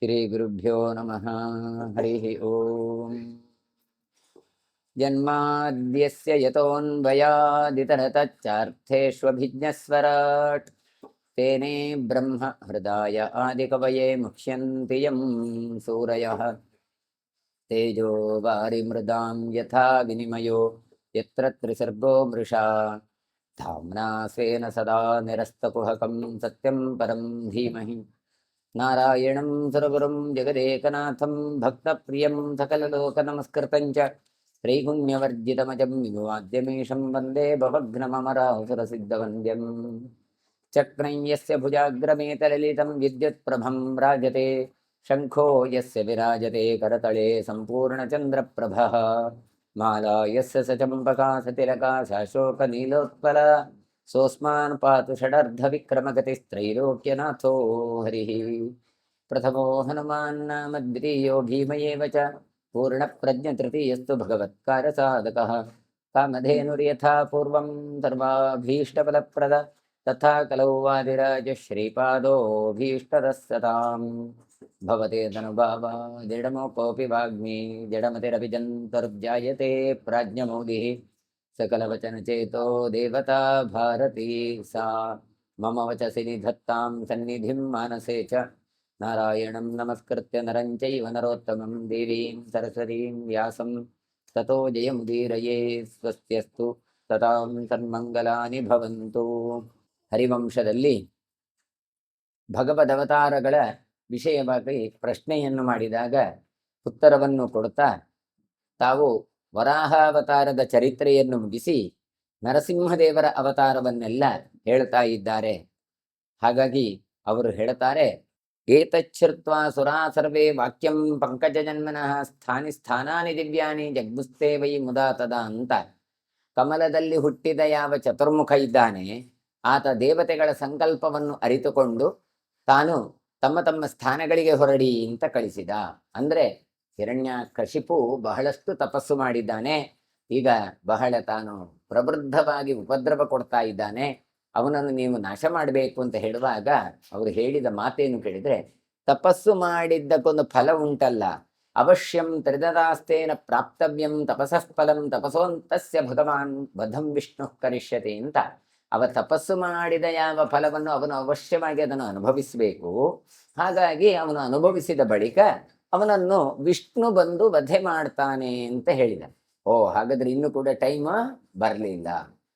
ಶ್ರೀಗುರುಭ್ಯೋ ನಮಃ. ಹರಿ ಓಂ. ಜನ್ಮಾದ್ಯಸ್ಯ ಯತೋನ್ವಯಾದಿತರತಶ್ಚಾರ್ಥೇಷ್ವಭಿಜ್ಞಸ್ವರಾಟ್ ತೇನೇ ಬ್ರಹ್ಮ ಹೃದಯ ಆದಿಕವಯೇ ಮುಖ್ಯಂತಿ ಯಂ ಸೂರಯಃ. ತೇಜೋ ವಾರಿಮೃದಾಂ ಯಥಾ ವಿನಿಮಯೋ ಯತ್ರ ತ್ರಿಸರ್ಗೋ ಮೃಷಾ ಧಾಮ್ನಾ ಸ್ವೇನ ಸದಾ ನಿರಸ್ತಕುಹಕಂ ಸತ್ಯಂ ಪರಂ ಧೀಮಹಿ. ನಾರಾಯಣಂ ಸುರಗುರುಂ ಜಗದೇಕನಾಥಂ ಭಕ್ತಪ್ರಿಯಂ ಸಕಲಲೋಕನಮಸ್ಕೃತಂ ಚ ತ್ರೈಗುಣ್ಯವರ್ಜಿತಮಜಂ ವಿವಾದ್ಯಮೀಶಂ ವಂದೇ ಭವಘ್ನಮಮರಾಸುರಸಿದ್ಧವಂದ್ಯಂ. ಚಕ್ರಂ ಯಸ್ಯ ಭುಜಾಗ್ರಮೇತಲಲಿತಂ ವಿದ್ಯುತ್ಪ್ರಭಂ ರಾಜತೆ ಶಂಖೋ ಯಸ್ಯ ವಿರಾಜತೆ ಕರತಳೆ ಸಂಪೂರ್ಣಚಂದ್ರಪ್ರಭಃ. ಮಾಲಾ ಯಸ್ಯ ಸ ಚಂಪಕಾ ಸತಿಲಕಾ ಶಾಶೋಕನೀಲೋತ್ಪಲ ಸೋಸ್ಮಾನ್ ಪಾತು ಷಡರ್ಧವಿಕ್ರಮಗತಿಸ್ತ್ರೈಲೋಕ್ಯನಾಥೋ ಹರಿಃ. ಪ್ರಥಮೋ ಹನುಮಾನ್ ನಾಮ ದ್ವಿತೀಯೋ ಭೀಮಯೇವ ಚ ಪೂರ್ಣಪ್ರಜ್ಞತೃತೀಯಸ್ತು ಭಗವತ್ಕಾರ್ಯಸಾಧಕಃ. ಕಾಮಧೇನುರ್ಯಥಾ ಪೂರ್ವಂ ಸರ್ವಾಭೀಷ್ಟಫಲಪ್ರದ ತಥಾ ಕಲೌ ವಾದಿರಾಜ ಶ್ರೀಪಾದೋಭೀಷ್ಟದಃ ಸತಾಂ. ಭವತೆ ತನುಭಾವ ಜಡಮೋ ಕೋಪಿ ವಾಗ್ಮಿ ಜಡಮತಿರಭಿಜन्तುರ್ಜಾಯತೆ ಪ್ರಾಜ್ಞಮೌಲಿಃ. सकलवचनचेतो देवता भारती सा मम वचसि निधत्तां सन्निधिं मानसे च. नारायणं नमस्कृत्य नरं चैव नरोत्तमं देवीं सरस्वतीं व्यासं ततो जयमुदीरये. स्वस्त्यस्तु सतां ಸನ್ಮಂಗಲಾನಿ ಭವಂತು. ಹರಿವಂಶದಲ್ಲಿ ಭಗವದವತಾರಗಳ ವಿಷಯವಾಗಿ ಪ್ರಶ್ನೆಯನ್ನು ಮಾಡಿದಾಗ ಉತ್ತರವನ್ನು ಕೊಡುತ್ತಾ ತಾವು ವರಾಹಾವತಾರದ ಚರಿತ್ರೆಯನ್ನು ಮುಗಿಸಿ ನರಸಿಂಹದೇವರ ಅವತಾರವನ್ನೆಲ್ಲ ಹೇಳ್ತಾ ಇದ್ದಾರೆ. ಹಾಗಾಗಿ ಅವರು ಹೇಳ್ತಾರೆ, ಏತಚ್ಛ್ರುತ್ವಾ ಸುರಾ ಸರ್ವೇ ವಾಕ್ಯಂ ಪಂಕಜ ಜನ್ಮನಃ ಸ್ಥಾನಿ ಸ್ಥಾನಾನಿ ದಿವ್ಯಾನಿ ಜಗ್ಮುಸ್ತೆ ವೈ ಮುದಾ ತದಾ ಅಂತ. ಕಮಲದಲ್ಲಿ ಹುಟ್ಟಿದ ಯಾವ ಚತುರ್ಮುಖ ಇದ್ದಾನೆ ಆತ ದೇವತೆಗಳ ಸಂಕಲ್ಪವನ್ನು ಅರಿತುಕೊಂಡು ತಾನು ತಮ್ಮ ತಮ್ಮ ಸ್ಥಾನಗಳಿಗೆ ಹೊರಡಿ ಅಂತ ಕಳಿಸಿದ. ಅಂದ್ರೆ ಹಿರಣ್ಯಕಶಿಪು ಬಹಳಷ್ಟು ತಪಸ್ಸು ಮಾಡಿದ್ದಾನೆ. ಈಗ ಬಹಳ ತಾನು ಪ್ರವೃದ್ಧವಾಗಿ ಉಪದ್ರವ ಕೊಡ್ತಾ ಇದ್ದಾನೆ. ಅವನನ್ನು ನೀವು ನಾಶ ಮಾಡಬೇಕು ಅಂತ ಹೇಳುವಾಗ ಅವರು ಹೇಳಿದ ಮಾತೇನು ಕೇಳಿದ್ರೆ, ತಪಸ್ಸು ಮಾಡಿದ್ದಕ್ಕೊಂದು ಫಲ ಉಂಟಲ್ಲ, ಅವಶ್ಯಂ ತ್ರಿದದಾಸ್ತೇನ ಪ್ರಾಪ್ತವ್ಯಂ ತಪಸಃ ಫಲಂ ತಪಸೋಂತಸ್ಯ ಭಗವಾನ್ ವಧಂ ವಿಷ್ಣು ಕರಿಷ್ಯತೆ ಅಂತ. ಅವ ತಪಸ್ಸು ಮಾಡಿದ ಯಾವ ಫಲವನ್ನು ಅವನು ಅವಶ್ಯವಾಗಿ ಅದನ್ನು ಅನುಭವಿಸಬೇಕು. ಹಾಗಾಗಿ ಅವನು ಅನುಭವಿಸಿದ ಬಳಿಕ ಅವನನ್ನು ವಿಷ್ಣು ಬಂದು ವಧೆ ಮಾಡ್ತಾನೆ ಅಂತ ಹೇಳಿದ. ಹಾಗಾದ್ರೆ ಇನ್ನು ಕೂಡ ಟೈಮ್ ಬರಲಿಲ್ಲ,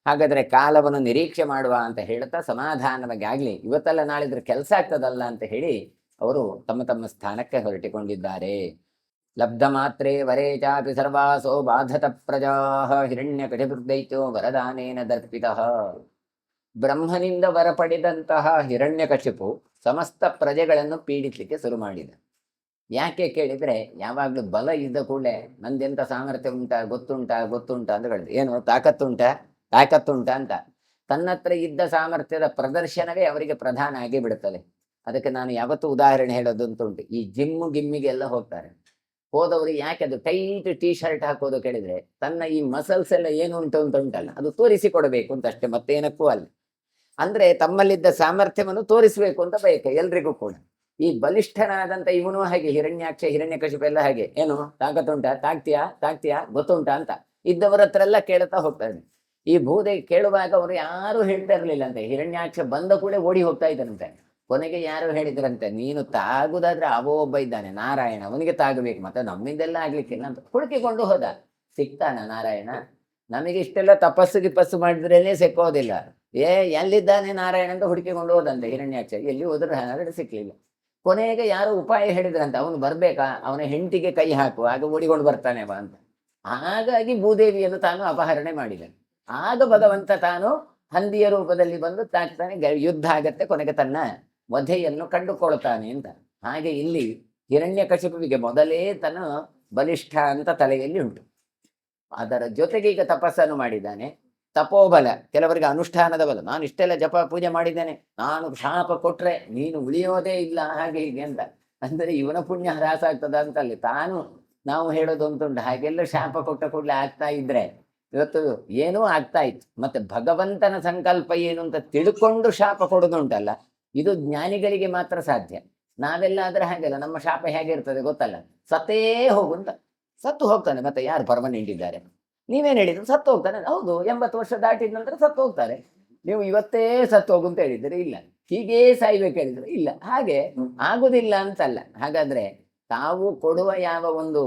ಹಾಗಾದ್ರೆ ಕಾಲವನ್ನು ನಿರೀಕ್ಷೆ ಮಾಡುವ ಅಂತ ಹೇಳ್ತಾ ಸಮಾಧಾನವಾಗಿ ಆಗ್ಲಿ, ಇವತ್ತೆಲ್ಲ ನಾಳಿದ್ರೆ ಕೆಲಸ ಆಗ್ತದಲ್ಲ ಅಂತ ಹೇಳಿ ಅವರು ತಮ್ಮ ತಮ್ಮ ಸ್ಥಾನಕ್ಕೆ ಹೊರಟಿಕೊಂಡಿದ್ದಾರೆ. ಲಬ್ಧ ಮಾತ್ರೇ ವರೇ ಚಾಪಿ ಸರ್ವಾಸೋ ಬಾಧತ ಪ್ರಜಾ ಹಿರಣ್ಯಕಶಿಪುರ್ದೈತ್ಯೋ ವರದಾನೇನ ದರ್ಪಿತಃ. ಬ್ರಹ್ಮನಿಂದ ವರ ಪಡೆದಂತಹ ಹಿರಣ್ಯಕಶಿಪು ಸಮಸ್ತ ಪ್ರಜೆಗಳನ್ನು ಪೀಡಿಸಲಿಕ್ಕೆ ಶುರು ಮಾಡಿದ. ಯಾಕೆ ಕೇಳಿದ್ರೆ, ಯಾವಾಗಲೂ ಬಲ ಇದ್ದ ಕೂಡಲೇ ನಂದೆಂತ ಸಾಮರ್ಥ್ಯ ಉಂಟಾ ಗೊತ್ತುಂಟಾ ಅಂತ ಹೇಳಿದ್ರು. ಏನು ತಾಕತ್ತುಂಟಾ ಅಂತ ತನ್ನ ಹತ್ರ ಇದ್ದ ಸಾಮರ್ಥ್ಯದ ಪ್ರದರ್ಶನವೇ ಅವರಿಗೆ ಪ್ರಧಾನ ಆಗಿ ಬಿಡುತ್ತದೆ. ಅದಕ್ಕೆ ನಾನು ಯಾವತ್ತೂ ಉದಾಹರಣೆ ಹೇಳೋದು ಅಂತ ಉಂಟು. ಈ ಜಿಮ್ಮಿಗೆಲ್ಲ ಹೋಗ್ತಾರೆ, ಹೋದವರು ಯಾಕೆ ಅದು ಟೈಟ್ ಟೀ ಶರ್ಟ್ ಹಾಕೋದು ಕೇಳಿದ್ರೆ, ತನ್ನ ಈ ಮಸಲ್ಸ್ ಎಲ್ಲ ಏನು ಉಂಟು ಅಂತ ಉಂಟಲ್ಲ ಅದು ತೋರಿಸಿಕೊಡಬೇಕು ಅಂತ ಅಷ್ಟೇ, ಮತ್ತೇನಕ್ಕೂ ಅಲ್ಲ. ಅಂದ್ರೆ ತಮ್ಮಲ್ಲಿದ್ದ ಸಾಮರ್ಥ್ಯವನ್ನು ತೋರಿಸಬೇಕು ಅಂತ ಬಯಕೆ ಎಲ್ರಿಗೂ ಕೂಡ. ಈ ಬಲಿಷ್ಠನಾದಂತ ಇವನು ಹಾಗೆ, ಹಿರಣ್ಯಾಕ್ಷ ಹಿರಣ್ಯಕಶಿಪು ಎಲ್ಲ ಹಾಗೆ, ಏನು ತಾಕತ್ತುಂಟಾ, ತಾಕ್ತಿಯಾ ಗೊತ್ತುಂಟಾ ಅಂತ ಇದ್ದವರ ಹತ್ರ ಎಲ್ಲ ಕೇಳ್ತಾ ಹೋಗ್ತಾನೆ. ಈ ಭೂದೇವಿ ಕೇಳುವಾಗ ಅವರು ಯಾರು ಹೇಳ್ತಾ ಇರ್ಲಿಲ್ಲ ಅಂತೆ. ಹಿರಣ್ಯಾಕ್ಷ ಬಂದ ಕೂಡ ಓಡಿ ಹೋಗ್ತಾ ಇದ್ದಾನಂತೆ. ಕೊನೆಗೆ ಯಾರು ಹೇಳಿದ್ರಂತೆ, ನೀನು ತಾಗುದಾದ್ರೆ ಅವೋ ಒಬ್ಬ ಇದ್ದಾನೆ ನಾರಾಯಣ, ಅವನಿಗೆ ತಾಗಬೇಕು, ಮತ್ತೆ ನಮ್ಮಿಂದೆಲ್ಲ ಆಗ್ಲಿಕ್ಕಿಲ್ಲ ಅಂತ ಹುಡುಕಿಕೊಂಡು ಹೋದ. ಸಿಗ್ತಾನ ನಾರಾಯಣ? ನಮಗೆ ಇಷ್ಟೆಲ್ಲ ತಪಸ್ಸು ಮಾಡಿದ್ರೇನೆ ಸಿಕ್ಕೋದಿಲ್ಲ. ಎಲ್ಲಿದ್ದಾನೆ ನಾರಾಯಣ ಅಂತ ಹುಡುಕಿಕೊಂಡು ಹೋದಂತೆ ಹಿರಣ್ಯಾಕ್ಷ. ಎಲ್ಲಿ ಹೋದ್ರೆ ಹಾಗಾದ್ರೆ ಸಿಕ್ಲಿಲ್ಲ. ಕೊನೆಗೆ ಯಾರೋ ಉಪಾಯ ಹೇಳಿದ್ರಂತೆ, ಅವನು ಬರ್ಬೇಕಾ, ಅವನ ಹೆಂಡತಿಗೆ ಕೈ ಹಾಕು, ಆಗ ಓಡಿಕೊಂಡು ಬರ್ತಾನೆ ಬಾ ಅಂತ. ಹಾಗಾಗಿ ಭೂದೇವಿಯನ್ನು ತಾನು ಅಪಹರಣೆ ಮಾಡಿದನು. ಆಗ ಭಗವಂತ ತಾನು ಹಂದಿಯ ರೂಪದಲ್ಲಿ ಬಂದು ತಾಕ್ತಾನೆ, ಯುದ್ಧ ಆಗತ್ತೆ, ಕೊನೆಗೆ ತನ್ನ ವಧೆಯನ್ನು ಕಂಡುಕೊಳ್ತಾನೆ ಅಂತ. ಹಾಗೆ ಇಲ್ಲಿ ಹಿರಣ್ಯಕಶಿಪುವಿಗೆ ಮೊದಲೇ ತನ್ನ ಬಲಿಷ್ಠ ಅಂತ ತಲೆಯಲ್ಲಿ ಉಂಟು. ಅದರ ಜೊತೆಗೆ ಈಗ ತಪಸ್ಸನ್ನು ಮಾಡಿದ್ದಾನೆ. ತಪೋಬಲ, ಕೆಲವರಿಗೆ ಅನುಷ್ಠಾನದ ಬಲ. ನಾನು ಇಷ್ಟೆಲ್ಲ ಜಪ ಪೂಜೆ ಮಾಡಿದ್ದೇನೆ, ನಾನು ಶಾಪ ಕೊಟ್ರೆ ನೀನು ಉಳಿಯೋದೇ ಇಲ್ಲ, ಹಾಗೆ ಹೀಗೆ ಅಂತ. ಅಂದ್ರೆ ಇವನ ಪುಣ್ಯ ಹ್ರಾಸ ಆಗ್ತದ ಅಂತಲ್ಲಿ ನಾವು ಹೇಳೋದು ಅಂತುಂಟು. ಹಾಗೆಲ್ಲ ಶಾಪ ಕೊಟ್ಟ ಕೂಡಲೇ ಆಗ್ತಾ ಇದ್ರೆ ಇವತ್ತು ಏನೂ ಆಗ್ತಾ ಇತ್ತು. ಮತ್ತೆ ಭಗವಂತನ ಸಂಕಲ್ಪ ಏನು ಅಂತ ತಿಳ್ಕೊಂಡು ಶಾಪ ಕೊಡೋದುಂಟಲ್ಲ, ಇದು ಜ್ಞಾನಿಗಳಿಗೆ ಮಾತ್ರ ಸಾಧ್ಯ. ನಾವೆಲ್ಲ ಆದ್ರೆ ಹಾಗೆಲ್ಲ, ನಮ್ಮ ಶಾಪ ಹೇಗಿರ್ತದೆ ಗೊತ್ತಲ್ಲ, ಸತ್ತೇ ಹೋಗು ಅಂತ. ಸತ್ತು ಹೋಗ್ತಾನೆ, ಮತ್ತೆ ಯಾರು ಪರ್ಮನೆಂಟ್ ಇದ್ದಾರೆ? ನೀವೇನು ಹೇಳಿದ್ರು ಸತ್ತು ಹೋಗ್ತಾನೆ. ಹೌದು, 80 ವರ್ಷ ದಾಟಿದ ನಂತರ ಸತ್ತು ಹೋಗ್ತಾರೆ. ನೀವು ಇವತ್ತೇ ಸತ್ತು ಹೋಗು ಅಂತ ಹೇಳಿದ್ರೆ ಇಲ್ಲ, ಹೀಗೇ ಸಾಯ್ಬೇಕು ಹೇಳಿದ್ರೆ ಇಲ್ಲ. ಹಾಗೆ ಆಗುದಿಲ್ಲ ಅಂತಲ್ಲ. ಹಾಗಾದ್ರೆ ತಾವು ಕೊಡುವ ಯಾವ ಒಂದು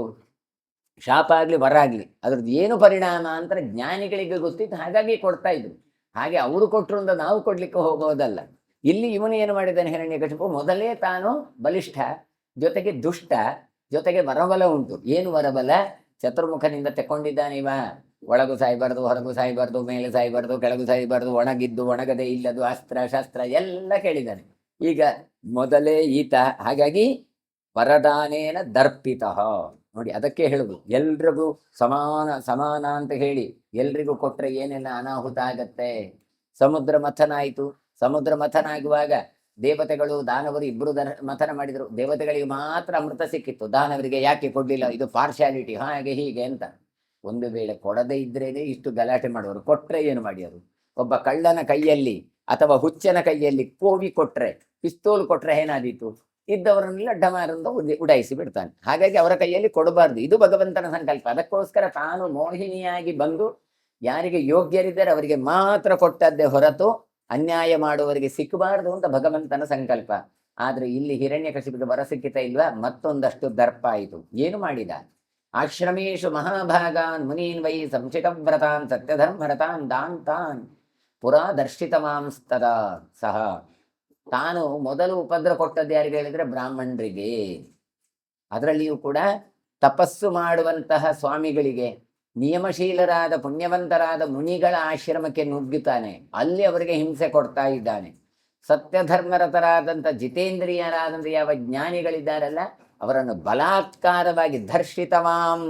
ಶಾಪ ಆಗ್ಲಿ ವರ ಆಗ್ಲಿ ಅದ್ರದ್ದು ಏನು ಪರಿಣಾಮ ಅಂತ ಜ್ಞಾನಿಗಳಿಗೆ ಗೊತ್ತಿತ್ತು, ಹಾಗಾಗಿ ಕೊಡ್ತಾ ಇದ್ರು. ಹಾಗೆ ಅವರು ಕೊಟ್ಟರು ಅಂತ ನಾವು ಕೊಡ್ಲಿಕ್ಕೆ ಹೋಗೋದಲ್ಲ. ಇಲ್ಲಿ ಇವನು ಏನು ಮಾಡಿದ್ದಾನೆ ಹಿರಣ್ಯಕಶಿಪು? ಮೊದಲೇ ತಾನು ಬಲಿಷ್ಠ, ಜೊತೆಗೆ ದುಷ್ಟ, ಜೊತೆಗೆ ವರಬಲ ಉಂಟು. ಏನು ವರಬಲ? ಚತುರ್ಮುಖನಿಂದ ತೆಕ್ಕೊಂಡಿದ್ದಾನೆ ಇವ. ಒಳಗು ಸಾಯ್ಬಾರ್ದು, ಹೊರಗು ಸಾಯ್ಬಾರ್ದು, ಮೇಲೆ ಸಾಯ್ಬಾರ್ದು, ಕೆಳಗು ಸಾಯ್ಬಾರ್ದು, ಒಣಗಿದ್ದು ಒಣಗದೆ ಇಲ್ಲದು, ಅಸ್ತ್ರ ಶಸ್ತ್ರ ಎಲ್ಲ ಕೇಳಿದ್ದಾನೆ ಈಗ ಮೊದಲೇ ಈತ. ಹಾಗಾಗಿ ವರದಾನೇನ ದರ್ಪಿತ. ನೋಡಿ, ಅದಕ್ಕೆ ಹೇಳುದು ಎಲ್ರಿಗೂ ಸಮಾನ ಸಮಾನ ಅಂತ ಹೇಳಿ ಎಲ್ರಿಗೂ ಕೊಟ್ರೆ ಏನೆಲ್ಲ ಅನಾಹುತ ಆಗತ್ತೆ. ಸಮುದ್ರ ಮಥನ ಆಯಿತು. ಸಮುದ್ರ ಮಥನ ಆಗುವಾಗ ದೇವತೆಗಳು ದಾನವರು ಇಬ್ಬರು ಮಥನ ಮಾಡಿದ್ರು. ದೇವತೆಗಳಿಗೆ ಮಾತ್ರ ಅಮೃತ ಸಿಕ್ಕಿತ್ತು, ದಾನವರಿಗೆ ಯಾಕೆ ಕೊಡ್ಲಿಲ್ಲ? ಇದು ಪಾರ್ಶಾಲಿಟಿ, ಹಾಗೆ ಹೀಗೆ ಅಂತ. ಒಂದು ವೇಳೆ ಕೊಡದೇ ಇದ್ರೇನೆ ಇಷ್ಟು ಗಲಾಟೆ ಮಾಡುವರು, ಕೊಟ್ರೆ ಏನು ಮಾಡಿದರು? ಒಬ್ಬ ಕಳ್ಳನ ಕೈಯಲ್ಲಿ ಅಥವಾ ಹುಚ್ಚನ ಕೈಯಲ್ಲಿ ಕೋವಿ ಕೊಟ್ರೆ, ಪಿಸ್ತೂಲ್ ಕೊಟ್ರೆ ಏನಾದೀತು? ಇದ್ದವರನ್ನೆಲ್ಲ ಡಮಾರಿಂದ ಉಡಾಯಿಸಿ ಬಿಡ್ತಾನೆ. ಹಾಗಾಗಿ ಅವರ ಕೈಯಲ್ಲಿ ಕೊಡಬಾರ್ದು, ಇದು ಭಗವಂತನ ಸಂಕಲ್ಪ. ಅದಕ್ಕೋಸ್ಕರ ತಾನು ಮೋಹಿನಿಯಾಗಿ ಬಂದು ಯಾರಿಗೆ ಯೋಗ್ಯರಿದ್ದಾರೆ ಅವರಿಗೆ ಮಾತ್ರ ಕೊಟ್ಟದ್ದೇ ಹೊರತು ಅನ್ಯಾಯ ಮಾಡುವವರಿಗೆ ಸಿಕ್ಕಬಾರದು ಅಂತ ಭಗವಂತನ ಸಂಕಲ್ಪ. ಆದ್ರೆ ಇಲ್ಲಿ ಹಿರಣ್ಯಕಶಿಪಿಗೆ ವರ ಸಿಕ್ಕಿತ ಇಲ್ವಾ? ಮತ್ತೊಂದಷ್ಟು ದರ್ಪ ಆಯಿತು. ಏನು ಮಾಡಿದ? ಆಶ್ರಮೇಶು ಮಹಾಭಾಗಾನ್ ಮುನೀನ್ ವೈ ಸಂಶಿತವ್ರತಾನ್ ಸತ್ಯಧರ್ಮರತಾನ್ ದಾಂತಾನ್ ಪುರಾ ದರ್ಶಿತಮಾಂಸ್ತದ ಸಹ. ತಾನು ಮೊದಲು ಉಪದ್ರ ಕೊಟ್ಟದ್ದು ಯಾರಿಗೆ ಹೇಳಿದ್ರೆ ಬ್ರಾಹ್ಮಣರಿಗೆ. ಅದರಲ್ಲಿಯೂ ಕೂಡ ತಪಸ್ಸು ಮಾಡುವಂತಹ ಸ್ವಾಮಿಗಳಿಗೆ, ನಿಯಮಶೀಲರಾದ ಪುಣ್ಯವಂತರಾದ ಮುನಿಗಳ ಆಶ್ರಮಕ್ಕೆ ನುಗ್ಗುತ್ತಾನೆ, ಅಲ್ಲಿ ಅವರಿಗೆ ಹಿಂಸೆ ಕೊಡ್ತಾ ಇದ್ದಾನೆ. ಸತ್ಯಧರ್ಮರತರಾದಂಥ ಜಿತೇಂದ್ರಿಯರಾದಂಥ ಯಾವ ಜ್ಞಾನಿಗಳಿದ್ದಾರಲ್ಲ ಅವರನ್ನು ಬಲಾತ್ಕಾರವಾಗಿ ದರ್ಶಿತವಾಂ,